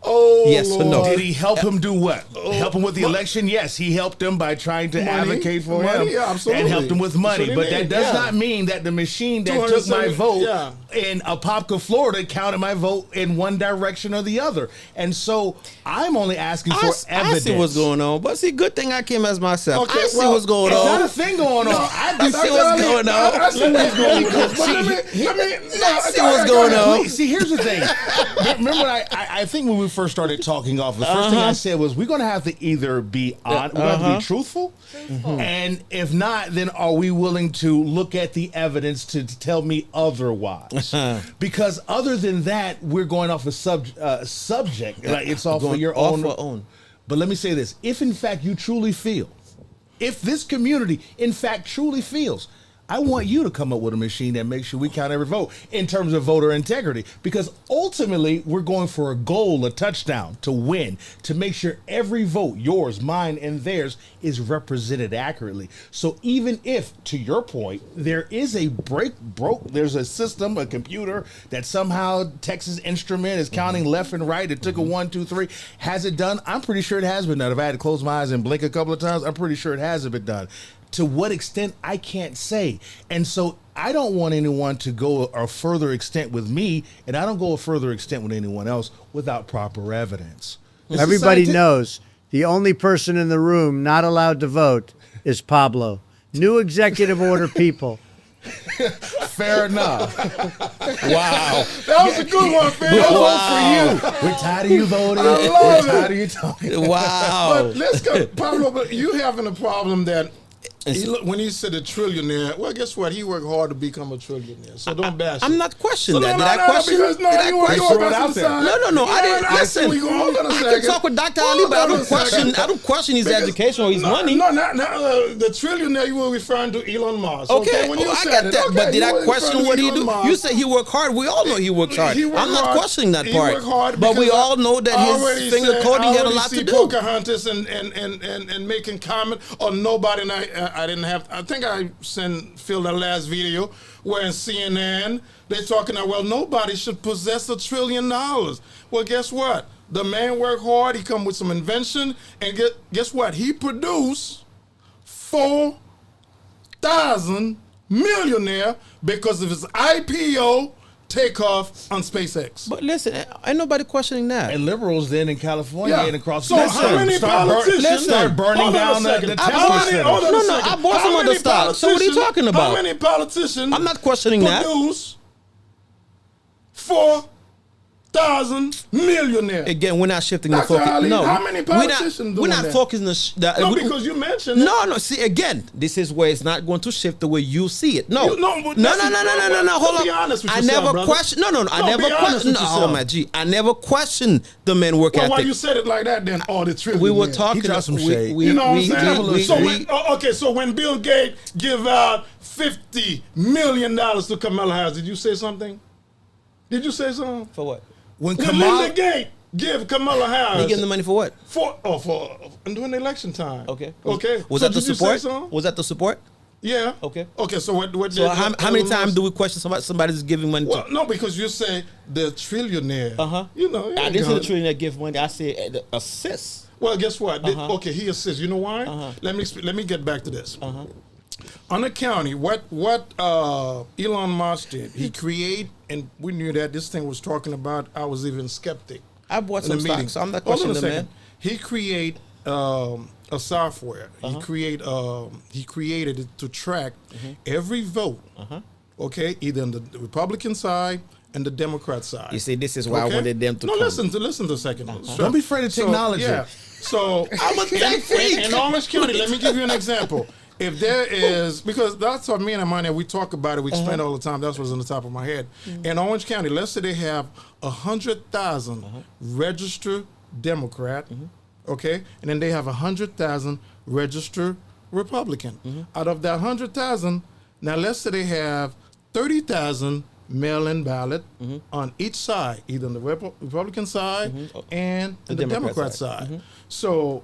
Oh, yes or no? Did he help him do what? Help him with the election? Yes, he helped him by trying to advocate for him and helped him with money. But that does not mean that the machine that took my vote in Apopka, Florida, counted my vote in one direction or the other. And so I'm only asking for evidence. I see what's going on. But see, good thing I came as myself. I see what's going on. It's not a thing going on. I see what's going on. I see what's going on. I see what's going on. See, here's the thing. Remember, I think when we first started talking off, the first thing I said was we're going to have to either be on, we're going to have to be truthful, and if not, then are we willing to look at the evidence to tell me otherwise? Because other than that, we're going off a subject. Like it's off of your own. But let me say this: if in fact you truly feel, if this community in fact truly feels, I want you to come up with a machine that makes sure we count every vote in terms of voter integrity, because ultimately we're going for a goal, a touchdown, to win, to make sure every vote, yours, mine, and theirs, is represented accurately. So even if, to your point, there is a there's a system, a computer that somehow Texas Instrument is counting left and right. It took a 1, 2, 3. Has it done? I'm pretty sure it has been done. If I had to close my eyes and blink a couple of times, I'm pretty sure it hasn't been done. To what extent, I can't say. And so I don't want anyone to go a further extent with me, and I don't go a further extent with anyone else without proper evidence. Everybody knows the only person in the room not allowed to vote is Pablo. New executive order people. Fair enough. Wow. That was a good one, Phil. Wow. For you. We're tired of you voting. We're tired of you talking. Wow. But let's go, Pablo, but you having a problem that when he said a trillionaire, well, guess what? He worked hard to become a trillionaire. So don't bash I'm him. not questioning So that. no, Did I question? Because, Did I question? No. I didn't. Listen, Hold on a I can second. talk with Dr. Ali, but I don't question his education or his money. No, the trillionaire you were referring to Elon Musk. Okay, when you I said got it, that. okay, But did you I were question referring what to he Elon do? Musk. You say he worked hard. We all know he worked hard. He worked I'm not hard. questioning that He part. worked hard But we because all know that his finger coding had a lot to do. Pocahontas and making comment or nobody. And I didn't have. I think I sent Phil that last video where in CNN they're talking about, well, nobody should possess $1 trillion. Well, guess what? The man worked hard. He come with some invention, and guess what? He produced 4,000 millionaire because of his IPO takeoff on SpaceX. But listen, ain't nobody questioning that. And liberals then in California and across so how many politicians start burning down the Tesla Center. I bought some other stock. So what are you talking about? How many politicians? I'm not questioning that. Produce 4,000 millionaires. Again, we're not shifting the Dr. focus. Ali, No, how many politicians we're not that? focusing No, because you mentioned it. No. See, again, this is where it's not going to shift the way you see it. No. No. Hold on. Be honest with I yourself, never brother. question. No. I never be honest question. with No, yourself. my G. I never questioned the men work Well, why ethic. you said it like that then? Oh, the trillion. We were talking. He dropped some shade. You know what I'm saying? So when Bill Gates give out $50 million to Kamala Harris, did you say something? Did you say something? For what? When Leave Kamala, the gate. Give Kamala Harris. He getting the money for what? For during election time. Okay. Okay. Was So that the did you say support? so? Was that the support? Yeah. Okay. Okay. So what? So how many times do we question somebody's giving money Well, to? no, because you say the trillionaire. You know. I didn't say the trillionaire give money. I said assist. Well, guess what? Okay, he assists. You know why? Let me get back to this. On the county, what Elon Musk did, he create, and we knew that this thing was talking about. I was even skeptic. I bought in the some meeting. stocks, so I'm not Hold on questioning a the second. man. He create a software. He created it to track every vote. Okay, either on the Republican side and the Democrat side. You see, this is why I wanted them to come. Listen to a second. Don't be afraid of technology. So I'm a tech freak. in Orange County, let me give you an example. If there is, because that's what me and Amanda, we talk about it, we explain it all the time. That's what's on the top of my head. In Orange County, let's say they have 100,000 registered Democrat, okay, and then they have 100,000 registered Republican. Out of that 100,000, now let's say they have 30,000 mail-in ballot on each side, either on the Republican side and the Democrat side. So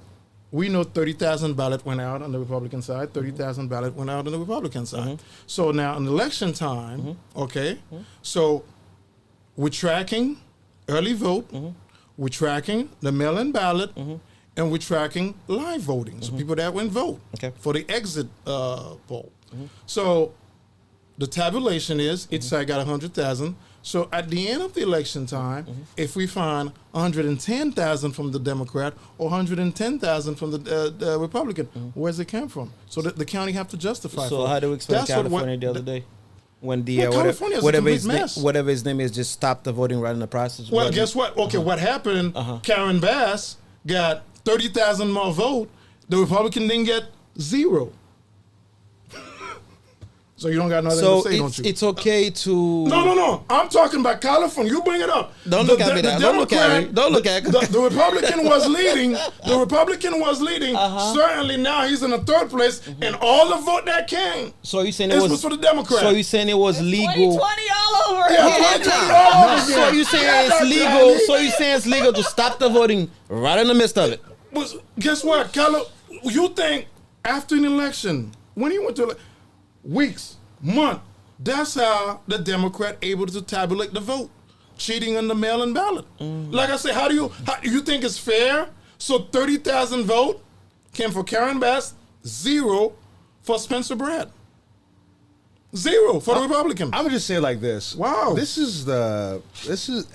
we know 30,000 ballot went out on the Republican side, 30,000 ballot went out on the Republican side. So now in election time, okay, so we're tracking early vote, we're tracking the mail-in ballot, and we're tracking live voting, so people that went vote for the exit poll. So the tabulation is each side got 100,000. So at the end of the election time, if we find 110,000 from the Democrat or 110,000 from the Republican, where's it come from? So that the county have to justify. So how do we explain California the other day? When the whatever his name is just stopped the voting right in the process. Well, guess what? Okay, what happened? Karen Bass got 30,000 more vote. The Republican didn't get 0. So you don't got nothing to say, don't you? It's okay to... No. I'm talking about California. You bring it up. Don't look at me. Don't look at me. Don't look at me. The Republican was leading. The Republican was leading. Certainly now he's in the third place, and all the vote that came. So you saying it was for the Democrat? So you saying it was legal? 2020 all over. Yeah, 2020 all over. So you saying it's legal? So you saying it's legal to stop the voting right in the midst of it? Guess what, you think after an election, when he went to weeks, month, that's how the Democrat able to tabulate the vote, cheating on the mail-in ballot. Like I say, how do you think it's fair? So 30,000 vote came for Karen Bass, 0 for Spencer Brad. 0 for the Republican. I would just say it like this. Wow. This is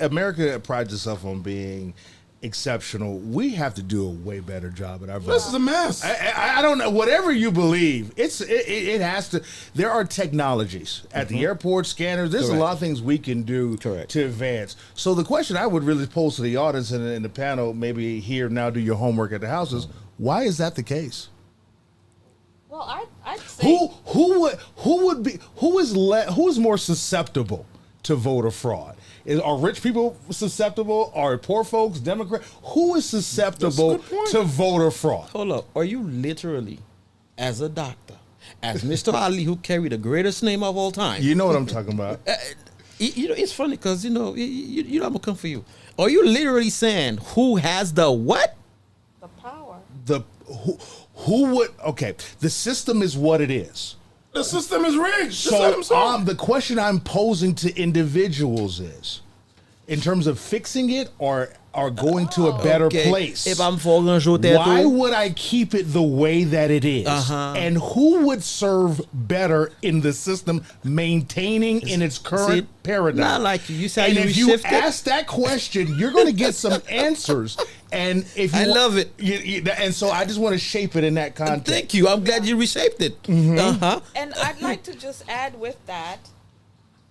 America prides itself on being exceptional. We have to do a way better job at our voting. This is a mess. I don't know. Whatever you believe, it has to. There are technologies at the airport, scanners. There's a lot of things we can do to advance. So the question I would really pose to the audience and in the panel, maybe here now, do your homework at the house, is why is that the case? Well, I'd say who is more susceptible to voter fraud? Are rich people susceptible? Are poor folks, Democrat? Who is susceptible to voter fraud? Hold up. Are you literally, as a doctor, as Mr. Ali, who carried the greatest name of all time? You know what I'm talking about. It's funny because, you know I'm going to come for you. Are you literally saying who has the what? The power. Who would, okay, the system is what it is. The system is rigged. So the question I'm posing to individuals is, in terms of fixing it or going to a better place, why would I keep it the way that it is? And who would serve better in the system maintaining in its current paradigm? Not like you said. And if you ask that question, you're going to get some answers. And if you love it, and so I just want to shape it in that context. Thank you. I'm glad you reshaped it. And I'd like to just add with that,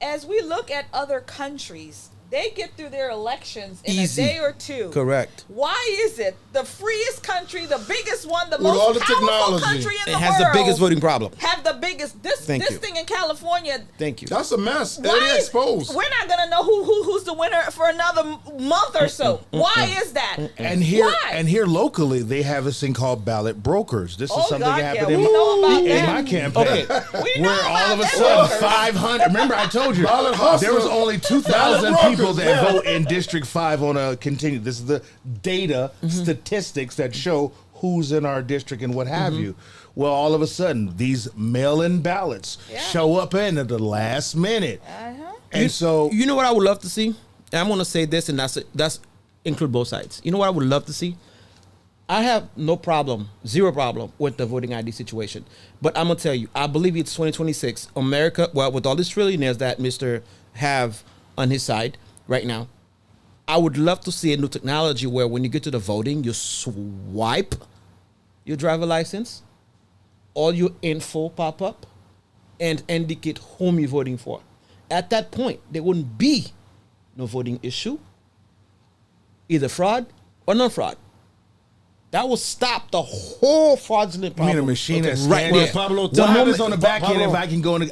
as we look at other countries, they get through their elections in Easy. a day or two. Correct. Why is it the freest country, the biggest one, the With all most the powerful technology, country in the world has the biggest voting problem? Have the thing is this Thank you. thing in California. Thank you. That's a mess. Why It is- exposed. We're not gonna know who's the winner for another month or so. Why is that? And here, Why? and here locally, they have this thing called ballot brokers. This is Oh, something God, that yeah, happened we know about in that. my campaign. We know Where all of a about sudden that. 500. Remember, I told you Ballot hustlers. there was only 2,000 Ballot people brokers, that yeah. vote in District 5 on a continued. This is the data statistics that show who's in our district and what have you. Well, all of a sudden, these mail-in ballots Yeah. show up in at the last minute, Uh-huh. and so You know what I would love to see? And I'm going to say this, and that's include both sides. You know what I would love to see? I have no problem, zero problem with the voting ID situation. But I'm going to tell you, I believe it's 2026. America, well, with all these trillionaires that Mr. have on his side right now, I would love to see a new technology where when you get to the voting, you swipe your driver license, all your info pop up, and indicate whom you're voting for. At that point, there wouldn't be no voting issue, either fraud or non-fraud. That will stop the whole fraudulent I problem. mean, a machine that's right right there. Pablo, The Pablo- moment on the back end, Pablo- if I can go in,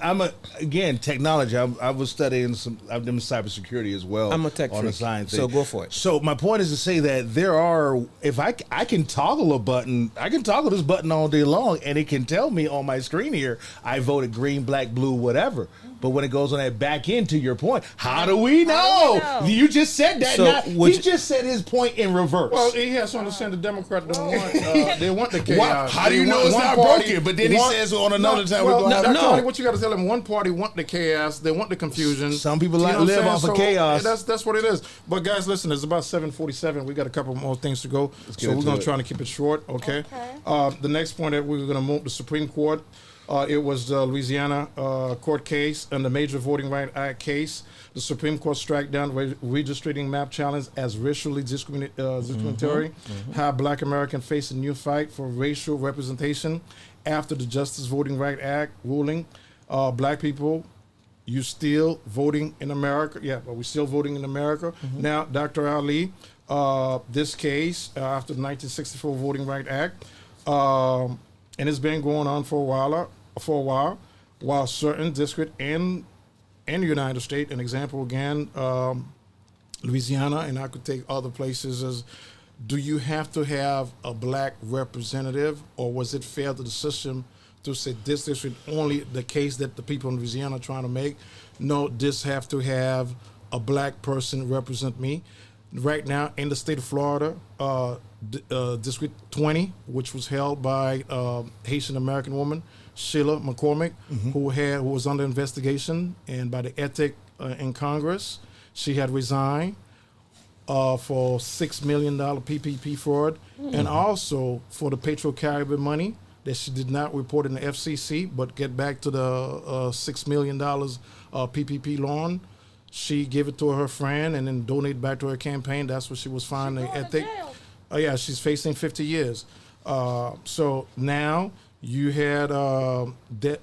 again technology. I was studying some. I've done cybersecurity as well. I'm a tech on the freak, science. so thing. go for it. So my point is to say that there are. If I can toggle a button, I can toggle this button all day long, and it can tell me on my screen here, I voted green, black, blue, whatever. But when it goes on that back end, to your point, how do we know? How do we know? You just said that. So Now, would he you- just said his point in reverse. Well, he has to understand the Democrats don't want. They want the chaos. Why- how do you They know want it's one not party- broken? But then he one- says on another time well, we're going to Dr. have Charlie, what you got to tell them? One party want the chaos. They want the confusion. Some people You like know what I'm live saying? off of So, chaos. That's what it is. But guys, listen, it's about 7:47. We got a couple more things to go, get so we're into going it. to try to keep it short. Okay. The next point that we're going to move the Supreme Court. It was the Louisiana court case and the Major Voting Rights Act case. The Supreme Court struck down redistricting map challenge as racially discriminatory. How Black Americans face a new fight for racial representation after the Justice Voting Rights Act ruling. Black people, you still voting in America? Yeah, but we're still voting in America. Now, Dr. Ali, this case after the 1964 Voting Rights Act, and it's been going on for a while, while certain districts in the United States, an example again, Louisiana, and I could take other places as, do you have to have a black representative, or was it fair to the system to say this district only the case that the people in Louisiana are trying to make? No, this have to have a black person represent me. Right now in the state of Florida, District 20, which was held by Haitian American woman Sheila McCormick, who was under investigation, and by the ethic in Congress, she had resigned for $6 million PPP fraud, and also for the Petro Caribbean money that she did not report in the FCC, but get back to the $6 million PPP loan. She gave it to her friend and then donated back to her campaign. That's what she was fined. Oh yeah, she's facing 50 years. So now you had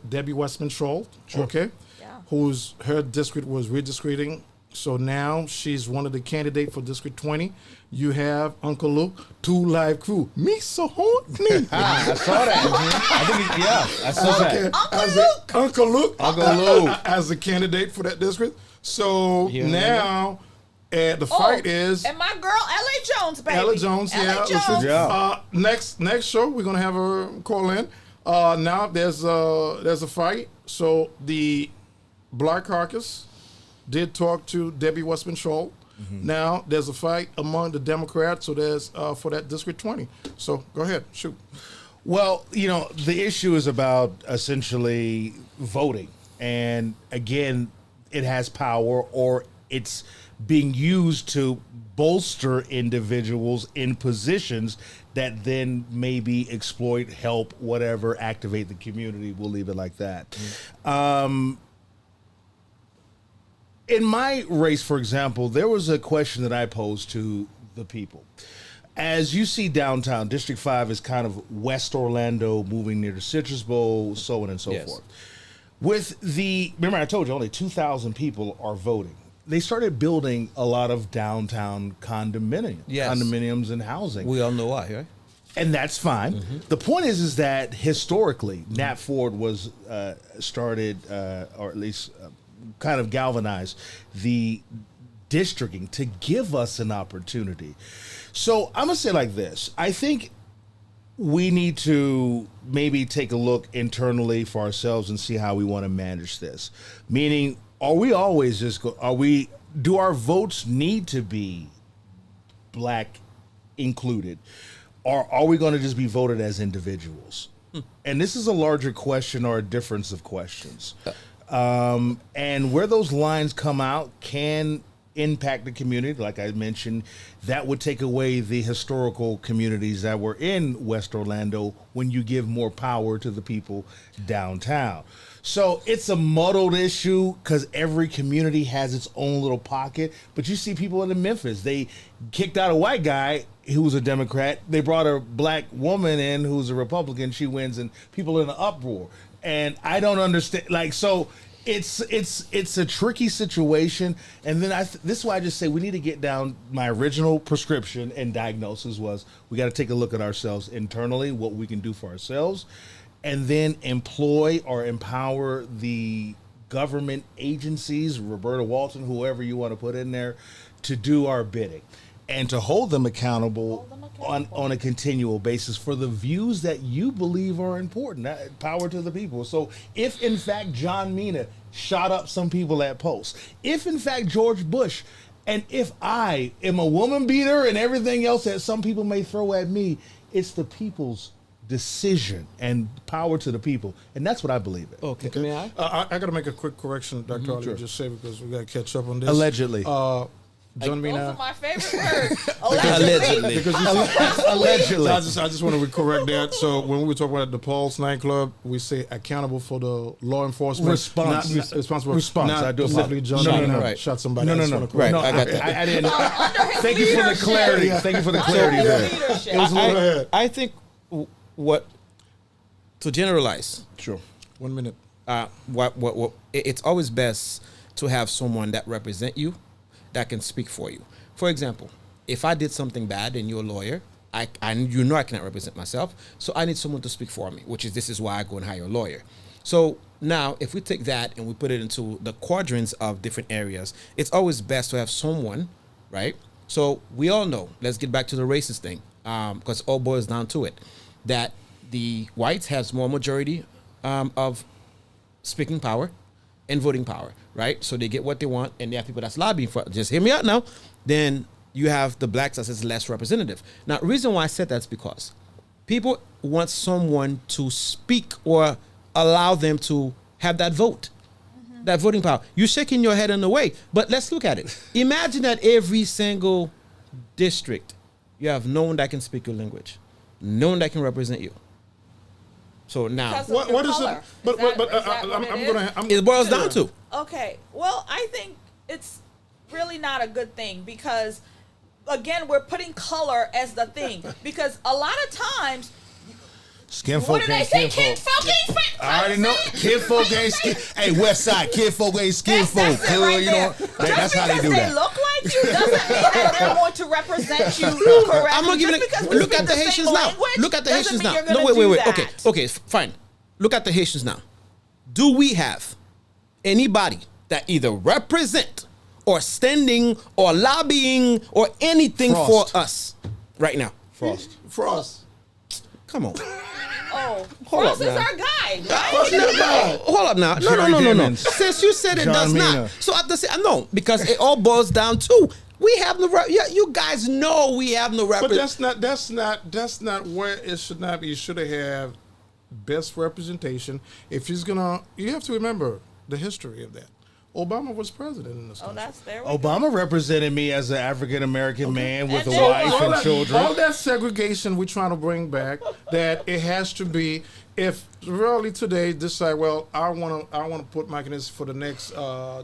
Debbie Westman Schultz, okay, whose her district was redistricting. So now she's one of the candidates for District 20. You have Uncle Luke, 2 Live Crew. Me so horny. I saw that. I think, I saw that. Uncle Luke. Uncle Luke. As a candidate for that district. So Yeah. now the fight is and my girl L.A. Jones, baby. Ella Jones. L.A. Yeah. Jones. Yeah. Next show we're gonna have her call in. Now there's a fight. So the Black Caucus did talk to Debbie Westman Schultz. Now there's a fight among the Democrats. So there's for that District 20. So go ahead, shoot. Well, the issue is about essentially voting. And again, it has power, or it's being used to bolster individuals in positions that then maybe exploit, help, whatever, activate the community. We'll leave it like that. In my race, for example, there was a question that I posed to the people. As you see downtown, District 5 is kind of West Orlando, moving near the Citrus Bowl, so on and so Yes. forth. Remember I told you only 2,000 people are voting. They started building a lot of downtown condominiums Yes. and housing. We all know why, right? And that's fine. The point is that historically, Nat Ford was started, or at least kind of galvanized the districting to give us an opportunity. So I'm gonna say like this: I think we need to maybe take a look internally for ourselves and see how we want to manage this. Meaning, are we always just do our votes need to be black included? Or are we going to just be voted as individuals? And this is a larger question or a difference of questions. And where those lines come out can impact the community. Like I mentioned, that would take away the historical communities that were in West Orlando when you give more power to the people downtown. So it's a muddled issue because every community has its own little pocket. But you see people in Memphis, they kicked out a white guy who was a Democrat. They brought a black woman in who's a Republican. She wins, and people are in an uproar. And I don't understand. Like, so it's a tricky situation. And then this is why I just say we need to get down. My original prescription and diagnosis was we got to take a look at ourselves internally, what we can do for ourselves, and then employ or empower the government agencies, Roberta Walton, whoever you want to put in there, to do our bidding and to hold them accountable, on a continual basis for the views that you believe are important. Power to the people. So if, in fact, John Mena shot up some people at Post, if, in fact, George Bush, and if I am a woman beater and everything else that some people may throw at me, it's the people's decision and power to the people, and that's what I believe in. Okay. May I? I got to make a quick correction, Dr. Ali, Sure. just say, because we got to catch up on this. Allegedly. John Those Mena. are my favorite words. Allegedly. Because Allegedly. I just want to correct that. So when we talk about the Pulse nightclub, we say accountable for the law enforcement Response. not responsible. Response. Not I do specifically John No, Mena right. shot somebody. No. I Right. I didn't. I didn't. Thank you for the clarity. Thank you for the clarity there. It was a little ahead. I think what to generalize. Sure. 1 minute. It's always best to have someone that represent you, that can speak for you. For example, if I did something bad and you're a lawyer, I cannot represent myself, so I need someone to speak for me, this is why I go and hire a lawyer. So now, if we take that and we put it into the quadrants of different areas, it's always best to have someone, right? So we all know, let's get back to the racist thing, because it all boils down to it, that the whites has more majority of speaking power and voting power, right? So they get what they want, and they have people that's lobbying for it. Just hear me out now. Then you have the blacks as less representative. Now, the reason why I said that's because people want someone to speak or allow them to have that vote, that voting power. You're shaking your head in the way, but let's look at it. Imagine that every single district, you have no one that can speak your language, no one that can represent you. So now, What is it? But it boils down to. Okay, well, I think it's really not a good thing because, again, we're putting color as the thing. Because a lot of times, Skin folk what did they ain't say? skin Kid folk. folk ain't skin. I already know. Kid folk ain't skin. Hey, West Side, kid folk ain't skin folk. That's it right You know, there. that's Just how they because do they that. look like you doesn't mean that they're going to represent you correctly. I'm gonna give Just you. because we Look speak at the same Haitians now. language Look at the doesn't Haitians mean now. you're gonna No, wait. do Okay, that. okay, fine. Look at the Haitians now. Do we have anybody that either represent or standing or lobbying or anything Frost. for us right now? Frost. Come on. Oh, Hold Frost up is now. our guy, No, right? hold up now. Jerry No. Dimmons. Since you said it John does Mena. not. So at the same, no, because it all boils down to we have no. You guys know we have no But representation. that's not where it should not be. You should have best representation. If he's gonna, you have to remember the history of that. Obama was president in this Oh, country. that's there. We go. Obama represented me as an African American man with a And then wife what? and all children. that segregation we're trying to bring back, that it has to be, if really today decide, well, I want to put my candidacy for the next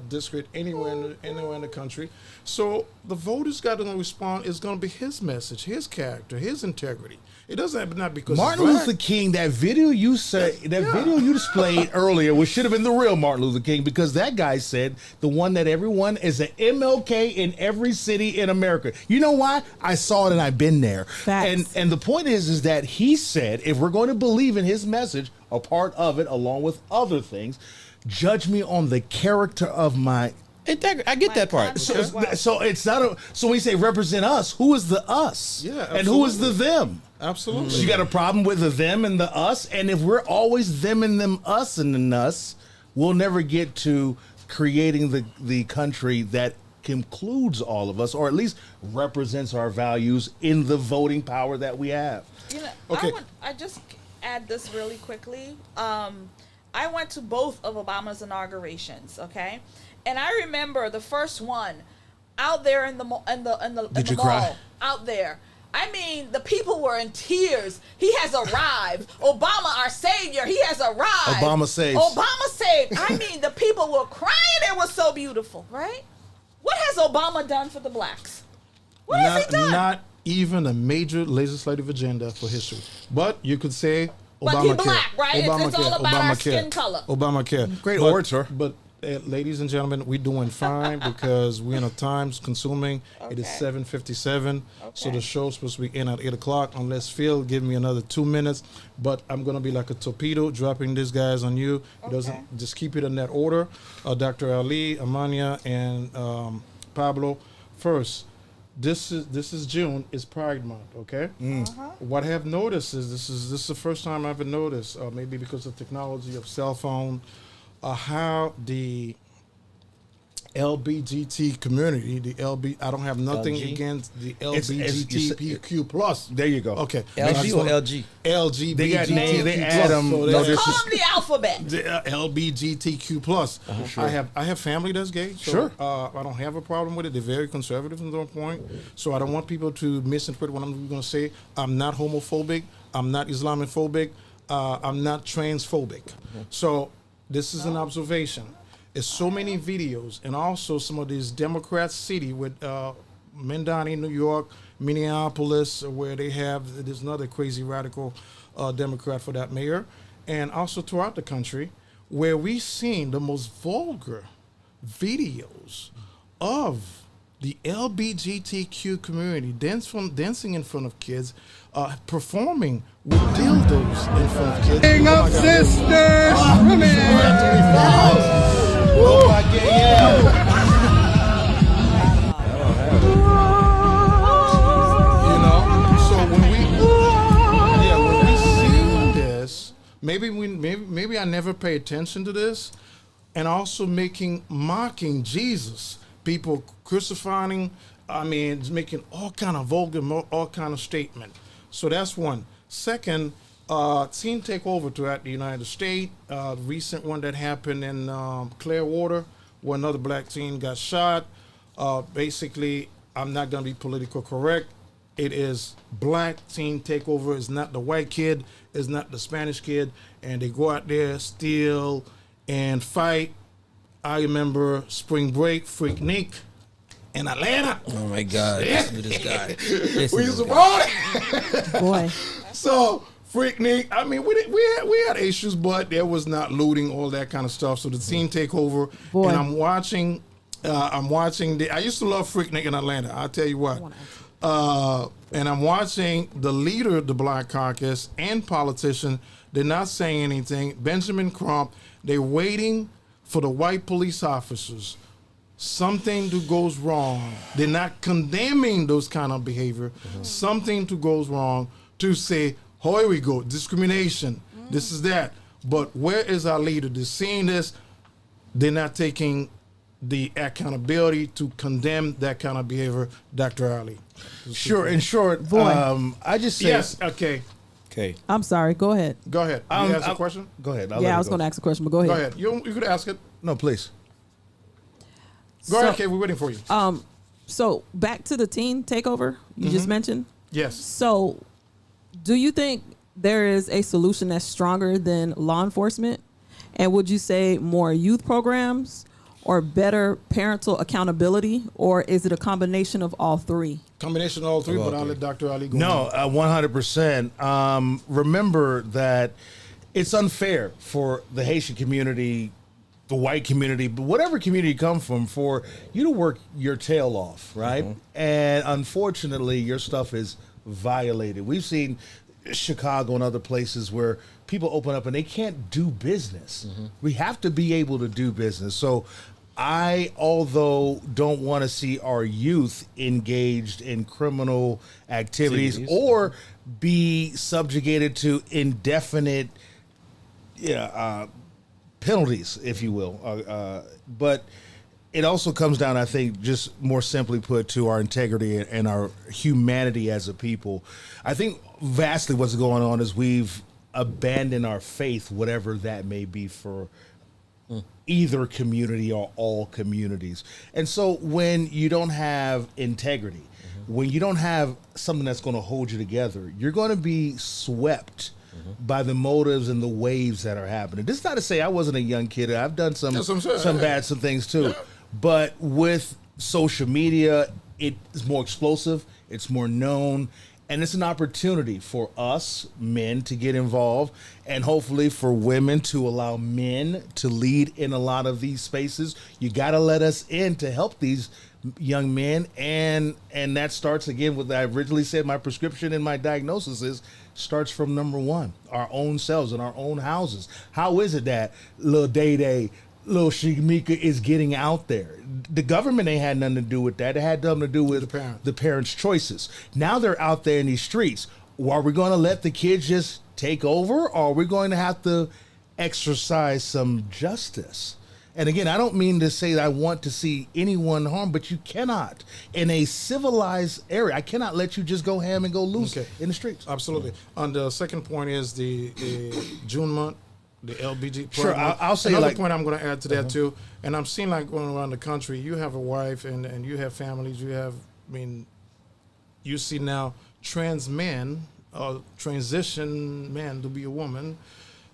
district anywhere in the country. So the voters got to respond. It's going to be his message, his character, his integrity. It doesn't not because Martin he's black. Luther King, that video you video you displayed earlier, which should have been the real Martin Luther King, because that guy said the one that everyone is an MLK in every city in America. You know why? I saw it and I've been there. Facts. And the point is that he said, if we're going to believe in his message, a part of it, along with other things, judge me on the character of my. I get that part. So it's not a. So when you say represent us, who is the us? Yeah, and who is the them? Absolutely. So you got a problem with the them and the us, and if we're always them and them, us and the us, we'll never get to creating the country that includes all of us, or at least represents our values in the voting power that we have. You know, Okay. I just add this really quickly. I went to both of Obama's inaugurations, okay, and I remember the first one out there in the mall, Did you mall, cry? out there. I mean, the people were in tears. He has arrived. Obama, our savior, he has arrived. Obama saves. Obama saved. I mean, the people were crying. It was so beautiful, right? What has Obama done for the blacks? What has he done? Not even a major legislative agenda for history. But you could say But Obamacare. he black, right? It's all about our Obamacare. skin color. Obamacare. Great But- orator. But ladies and gentlemen, we're doing fine because we're in a times consuming. It is Okay. 7:57, so Okay. the show's supposed to be in at 8 o'clock. Unless Phil give me another 2 minutes, but I'm gonna be like a torpedo, dropping these guys on you. It doesn't just keep it in that order. Dr. Ali, Amania, and Pablo. First, this is June. It's Pride Month. Okay. What I have noticed is this is the first time I've noticed, maybe because of technology of cell phone, how the LBGT community, I don't have nothing LG? against the It's- LBGTQ plus. There you go. Okay. LG or LG? LGBTQ They got names. They add plus. them. So No, that's- Call them the alphabet. the LBGTQ plus. I have family that's gay. So, Sure. I don't have a problem with it. They're very conservative in their point. So I don't want people to misinterpret what I'm going to say. I'm not homophobic. I'm not Islamophobic. I'm not transphobic. So this is an observation. It's so many videos, and also some of these Democrat city with Mendoni, New York, Minneapolis, where they have there's another crazy radical Democrat for that mayor, and also throughout the country, where we've seen the most vulgar videos of the LBGTQ community dancing in front of kids, performing with dildos in front of kids. King of sisters, Oh my God, yeah. You know, so when we see this, maybe I never pay attention to this, and also mocking Jesus, people crucifying, making all kind of vulgar, all kind of statement. So that's one. Second, teen takeover throughout the United States. Recent one that happened in Clearwater, where another black teen got shot. Basically, I'm not going to be politically correct. It is black teen takeover. It's not the white kid. It's not the Spanish kid. And they go out there, steal, and fight. I remember spring break, Freaknik in Atlanta. Oh my God! Listen to this guy. Listen We to used to this guy. roll it. Boy. So Freaknik, we had issues, but there was not looting, all that kind of stuff. So the teen takeover, Boy. and I'm watching. I used to love Freaknik in Atlanta. I'll tell you what. And I'm watching the leader of the Black Caucus and politician. They're not saying anything. Benjamin Crump. They're waiting for the white police officers. Something to goes wrong. They're not condemning those kind of behavior. Something to goes wrong to say, oh, here we go, discrimination. This is that. But where is our leader? They're seeing this. They're not taking the accountability to condemn that kind of behavior, Dr. Ali. Sure. In short, Boy. I just say Yes, okay. Okay. I'm sorry. Go ahead. Go ahead. You ask a question? Go ahead. I was going to ask a question, but go ahead. Go ahead. You could ask it. No, please. Go ahead, okay, we're waiting for you. So back to the teen takeover you just mentioned. Yes. So, do you think there is a solution that's stronger than law enforcement? And would you say more youth programs, or better parental accountability, or is it a combination of all three? Combination of all three, but I'll let Dr. Ali go. No, 100%. Remember that it's unfair for the Haitian community, the white community, but whatever community you come from, for you to work your tail off, right? And unfortunately, your stuff is violated. We've seen Chicago and other places where people open up and they can't do business. We have to be able to do business. So I, although don't want to see our youth engaged in criminal activities or be subjugated to indefinite penalties, if you will. But it also comes down, I think, just more simply put, to our integrity and our humanity as a people. I think vastly what's going on is we've abandoned our faith, whatever that may be, for either community or all communities. And so when you don't have integrity, when you don't have something that's going to hold you together, you're going to be swept by the motives and the waves that are happening. This is not to say I wasn't a young kid. I've done some things too. Yeah. But with social media, it's more explosive, it's more known, and it's an opportunity for us men to get involved, and hopefully for women to allow men to lead in a lot of these spaces. You got to let us in to help these young men, and that starts again with, I originally said, my prescription and my diagnosis starts from number one, our own selves in our own houses. How is it that little Day-Day, little Shamika is getting out there? The government ain't had nothing to do with that. It had something to do with the parents' choices. Now they're out there in these streets. Are we going to let the kids just take over, or are we going to have to exercise some justice? And again, I don't mean to say that I want to see anyone harmed, but you cannot. In a civilized area, I cannot let you just go ham and go loose in the streets. Absolutely. On the second point is the June month, the LBG. Sure, I'll say another point I'm going to add to that too. And I'm seeing, like, going around the country, you have a wife and you have families. You see now trans men, transition men to be a woman,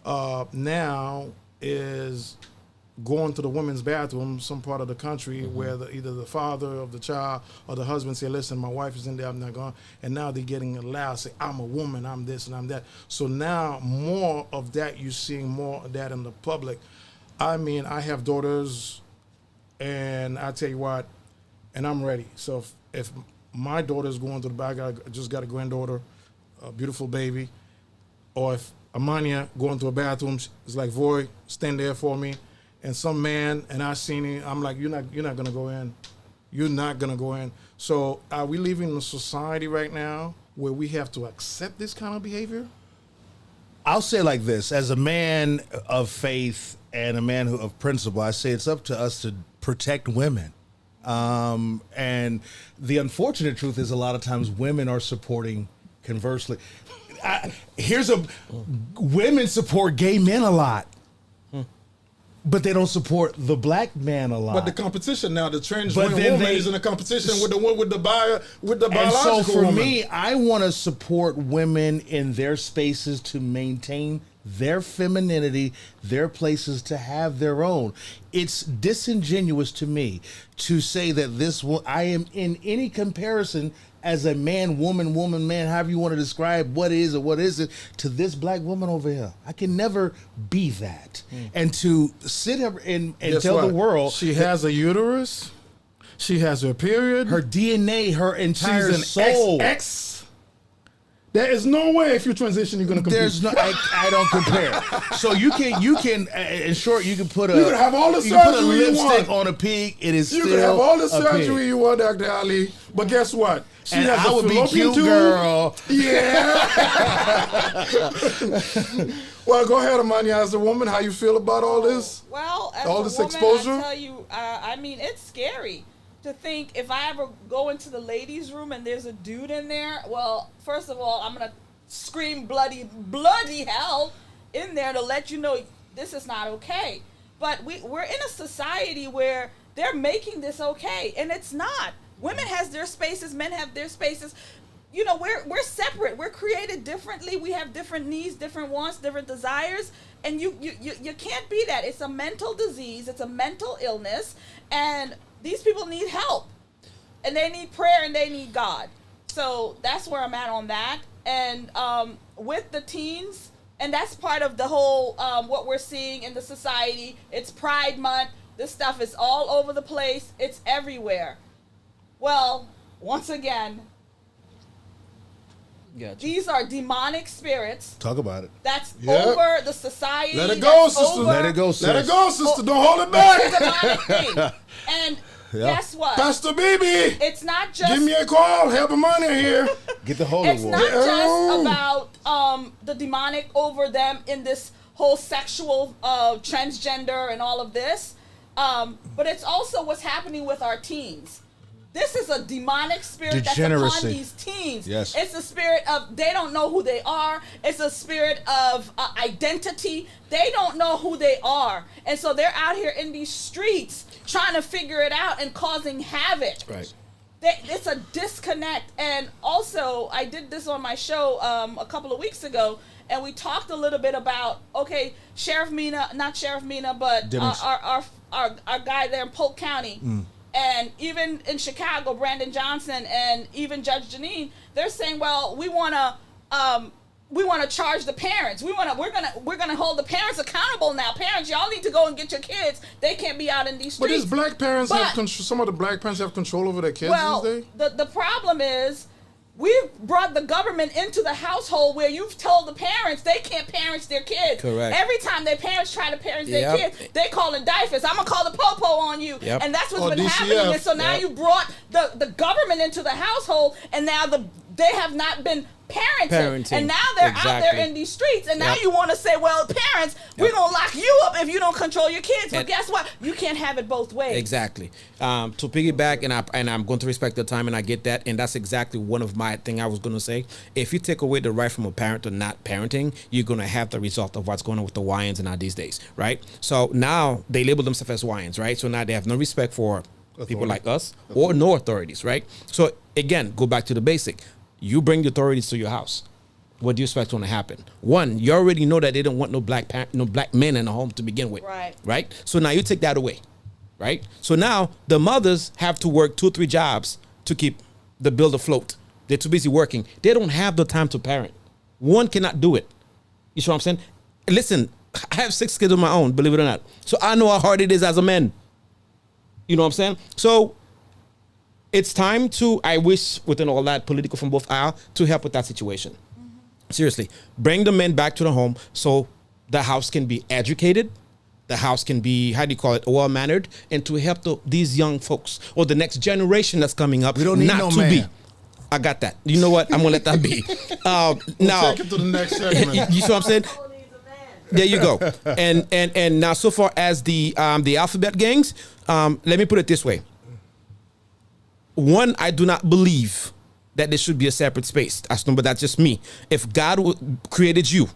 now is going to the women's bathroom, some part of the country where either the father of the child or the husband say, listen, my wife is in there, I'm not going. And now they're getting allowed, say, I'm a woman, I'm this and I'm that. So now more of that, you're seeing more of that in the public. I mean, I have daughters, and I tell you what, and I'm ready. So if my daughter's going to the back, I just got a granddaughter, a beautiful baby, or if Amania going to a bathroom, it's like, Voy, stand there for me. And some man, and I seen him, I'm like, you're not gonna go in. You're not gonna go in. So are we living in a society right now where we have to accept this kind of behavior? I'll say like this, as a man of faith and a man of principle, I say it's up to us to protect women. And the unfortunate truth is a lot of times women are supporting, conversely. Women support gay men a lot. But they don't support the black man a lot. But the competition now, the trans woman is in a competition with the one with the biological woman. And so for me, I want to support women in their spaces to maintain their femininity, their places to have their own. It's disingenuous to me to say that I am in any comparison as a man, woman, man, however you want to describe what is or what isn't, to this black woman over here. I can never be that. And to sit here and tell the world. She has a uterus. She has her period. Her DNA, her entire soul. XX. There is no way if you transition you're going to compete. There's no, I don't compare. So you can, in short, you can put you can have all the surgery you lipstick on a pig. It is you still can have all the a surgery pig. you want, Dr. Ali. But guess what? She and has I would be cute, girl. Yeah. Well, go ahead, Amania. As a woman, how you feel about all this? Well, as all a this woman, exposure? I tell you, I mean, it's scary to think if I ever go into the ladies' room and there's a dude in there. Well, first of all, I'm gonna scream bloody hell in there to let you know this is not okay. But we're in a society where they're making this okay, and it's not. Women has their spaces, men have their spaces. you know, we're separate. We're created differently. We have different needs, different wants, different desires, and you can't be that. It's a mental disease. It's a mental illness, and these people need help, and they need prayer, and they need God. So that's where I'm at on that. And with the teens, and that's part of the whole what we're seeing in the society. It's Pride Month. This stuff is all over the place. It's everywhere. Well, once again, Gotcha. these are demonic spirits. Talk about it. That's Yep. over the society. Let it go, That's sister. over Let it go, sis. Let it go, sister. Don't hold it the back. demonic thing. And guess what? Pastor BB, It's not just give me a call. Help him on here. Get the holy it's water. not just about the demonic over them in this whole sexual transgender and all of this, but it's also what's happening with our teens. This is a demonic spirit that's upon Degeneracy. these teens. Yes. It's a spirit of they don't know who they are. It's a spirit of identity. They don't know who they are. And so they're out here in these streets trying to figure it out and causing havoc. Right. It's a disconnect. And also, I did this on my show a couple of weeks ago, and we talked a little bit about, okay, Sheriff Mina, not Sheriff Mina, but our guy there in Polk County. And even in Chicago, Brandon Johnson and even Judge Janine, they're saying, well, we want to charge the parents. We're gonna hold the parents accountable now. Parents, y'all need to go and get your kids. They can't be out in these But streets. these black parents have control. Some of the black parents have control over their kids these days. the problem is we've brought the government into the household where you've told the parents they can't parent their kids. Correct. Every time their parents try to parent their kids, they calling DIFUS. I'm gonna call the popo on you. Yep. And that's what's Or been DCF. happening. And so now you brought the government into the household, and now they have not been parenting. And now they're out there in these streets, and now you want to say, well, parents, we're gonna lock you up if you don't control your kids. But guess what? You can't have it both ways. Exactly. To piggyback, and I'm going to respect the time, and I get that, and that's exactly one of my thing I was going to say. If you take away the right from a parent to not parenting, you're going to have the result of what's going on with the YNs now these days, right? So now they label themselves as YNs, right? So now they have no respect for people like us or no authorities, right? So again, go back to the basic. You bring the authorities to your house. What do you expect going to happen? One, you already know that they don't want no black men in the home to begin with. Right? So now you take that away. Right? So now the mothers have to work 2 or 3 jobs to keep the bill afloat. They're too busy working. They don't have the time to parent. One cannot do it. You see what I'm saying? Listen, I have 6 kids of my own, believe it or not. So I know how hard it is as a man. You know what I'm saying? So it's time to, I wish, within all that political from both aisles, to help with that situation. Seriously, bring the men back to the home so the house can be educated, the house can be, how do you call it, well-mannered, and to help these young folks or the next generation that's coming up. We don't need no man. I got that. You know what? I'm going to let that be. Now, take it to the next segment. You see what I'm saying? There you go. And now, so far as the alphabet gangs, let me put it this way. One, I do not believe that there should be a separate space. But that's just me. If God created you,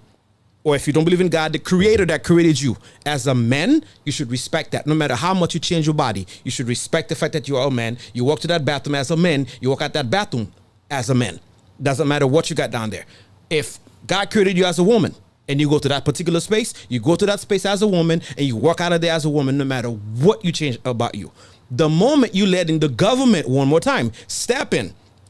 or if you don't believe in God, the creator that created you as a man, you should respect that. No matter how much you change your body, you should respect the fact that you are a man. You walk to that bathroom as a man. You walk out that bathroom as a man. Doesn't matter what you got down there. If God created you as a woman and you go to that particular space, you go to that space as a woman and you walk out of there as a woman, no matter what you change about you. The moment you let in the government, one more time, step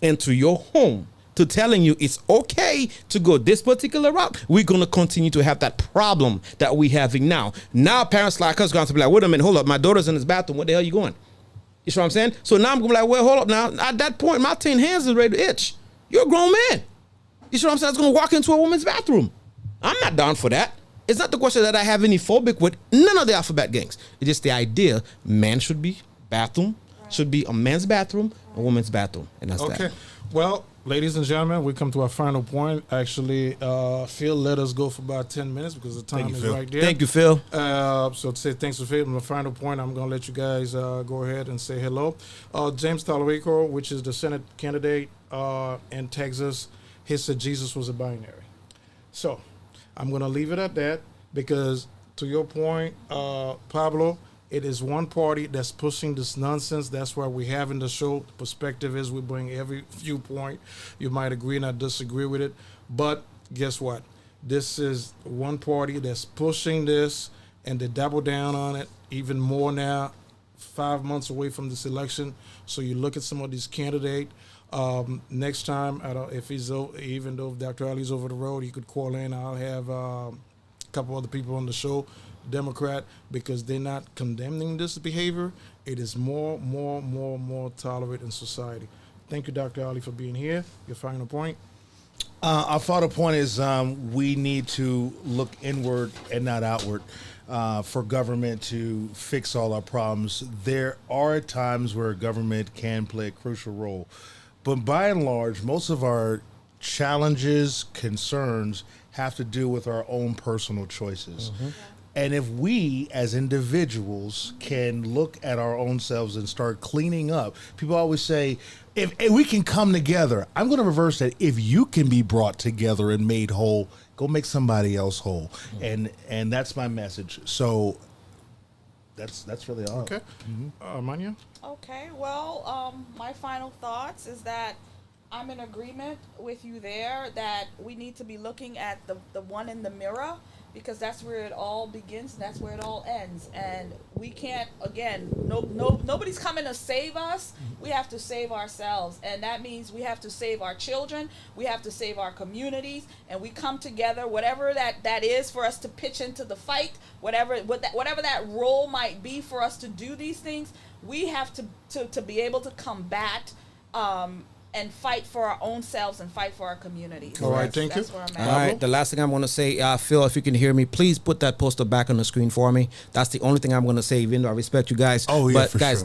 into your home to telling you it's okay to go this particular route, we're going to continue to have that problem that we're having now. Now parents like us are going to be like, wait a minute, hold up, my daughter's in this bathroom. What the hell are you going? You see what I'm saying? So now I'm going to be like, well, hold up now. At that point, my 10 hands is ready to itch. You're a grown man. You see what I'm saying? I was going to walk into a woman's bathroom. I'm not down for that. It's not the question that I have any phobic with none of the alphabet gangs. It's just the idea man should be bathroom, should be a man's bathroom, a woman's bathroom. And that's that. Okay. Well, ladies and gentlemen, we come to our final point. Actually, Phil let us go for about 10 minutes because the time is right there. Thank you, Phil. So to say thanks for Phil. My final point, I'm going to let you guys go ahead and say hello. James Talarico, which is the Senate candidate in Texas, he said Jesus was a binary. So I'm going to leave it at that because to your point, Pablo, It is one party that's pushing this nonsense. That's why we're having the show. The perspective is we bring every viewpoint. You might agree and I disagree with it. But guess what? This is one party that's pushing this, and they double down on it even more now, 5 months away from this election. So you look at some of these candidates. Next time, I don't, if he's even though Dr. Ali's over the road, he could call in. I'll have a couple other people on the show, Democrat, because they're not condemning this behavior. It is more tolerant in society. Thank you, Dr. Ali, for being here. Your final point. Our final point is we need to look inward and not outward for government to fix all our problems. There are times where government can play a crucial role, but by and large, most of our challenges, concerns have to do with our own personal choices. Mm-hmm. And if we as individuals can look at our own selves and start cleaning up, people always say, if we can come together, I'm going to reverse that. If you can be brought together and made whole, go make somebody else whole. Mm-hmm. And that's my message. So that's really all. Okay. Mm-hmm. Manya? Okay. Well, my final thoughts is that I'm in agreement with you there that we need to be looking at the one in the mirror, because that's where it all begins and that's where it all ends. And we can't, again, nobody's coming to save us. We have to save ourselves. And that means we have to save our children. We have to save our communities. And we come together, whatever that is for us to pitch into the fight, whatever that role might be for us to do these things, we have to be able to combat and fight for our own selves and fight for our communities. All right, thank you. Where I'm at. All right, the last thing I'm going to say, Phil, if you can hear me, please put that poster back on the screen for me. That's the only thing I'm going to say, even though I respect you guys. Oh, yeah, but for guys, sure.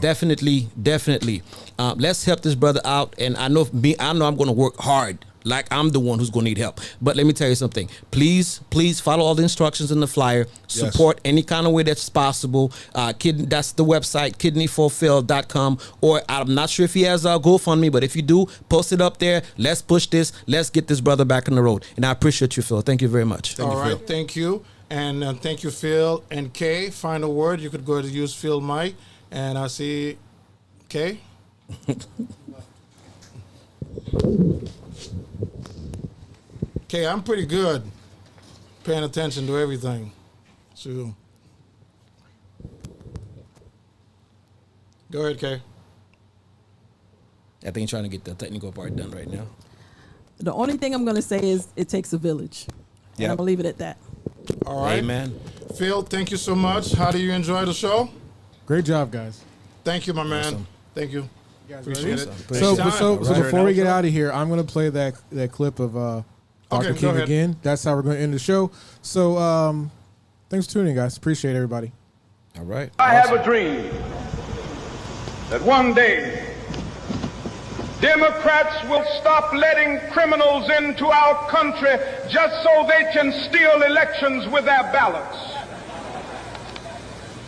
definitely, let's help this brother out. And I know I'm going to work hard. Like I'm the one who's going to need help. But let me tell you something. Please follow all the instructions in the flyer. Support any kind of way that's possible. That's the website, kidneyfulfill.com. Or I'm not sure if he has a GoFundMe, but if you do, post it up there. Let's push this. Let's get this brother back on the road. And I appreciate you, Phil. Thank you very much. All right, thank you. And thank you, Phil. And Kay, final word. You could go to use Phil mic. And I see Kay. Okay, I'm pretty good paying attention to everything. So, go ahead, Kay. I think you're trying to get the technical part done right now. The only thing I'm going to say is it takes a village. And I'm going to leave it at that. All right. Amen. Phil, thank you so much. How do you enjoy the show? Great job, guys. Thank you, my man. Awesome. Thank you. Appreciate it. So before we get out of here, I'm going to play that clip of Dr. Okay, King again. That's how we're going to end the show. So thanks for tuning in, guys. Appreciate everybody. All right. I have a dream that one day Democrats will stop letting criminals into our country just so they can steal elections with their ballots.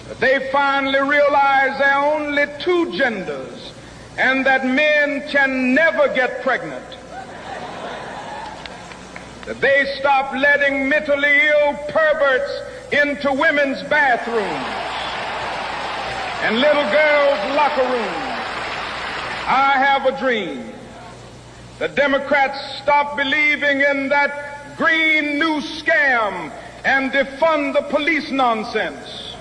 That they finally realize there are only two genders and that men can never get pregnant. That they stop letting mentally ill perverts into women's bathrooms and little girls' locker rooms. I have a dream that Democrats stop believing in that green new scam and defund the police nonsense.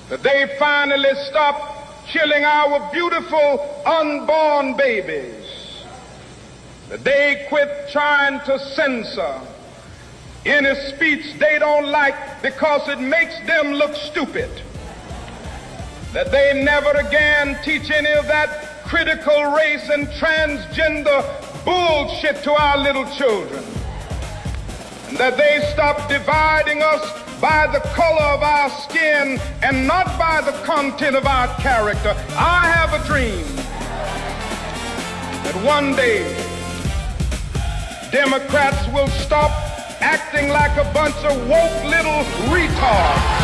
That they finally stop killing our beautiful unborn babies. That they quit trying to censor any speech they don't like because it makes them look stupid. That they never again teach any of that critical race and transgender bullshit to our little children. And that they stop dividing us by the color of our skin and not by the content of our character. I have a dream that one day Democrats will stop acting like a bunch of woke little retards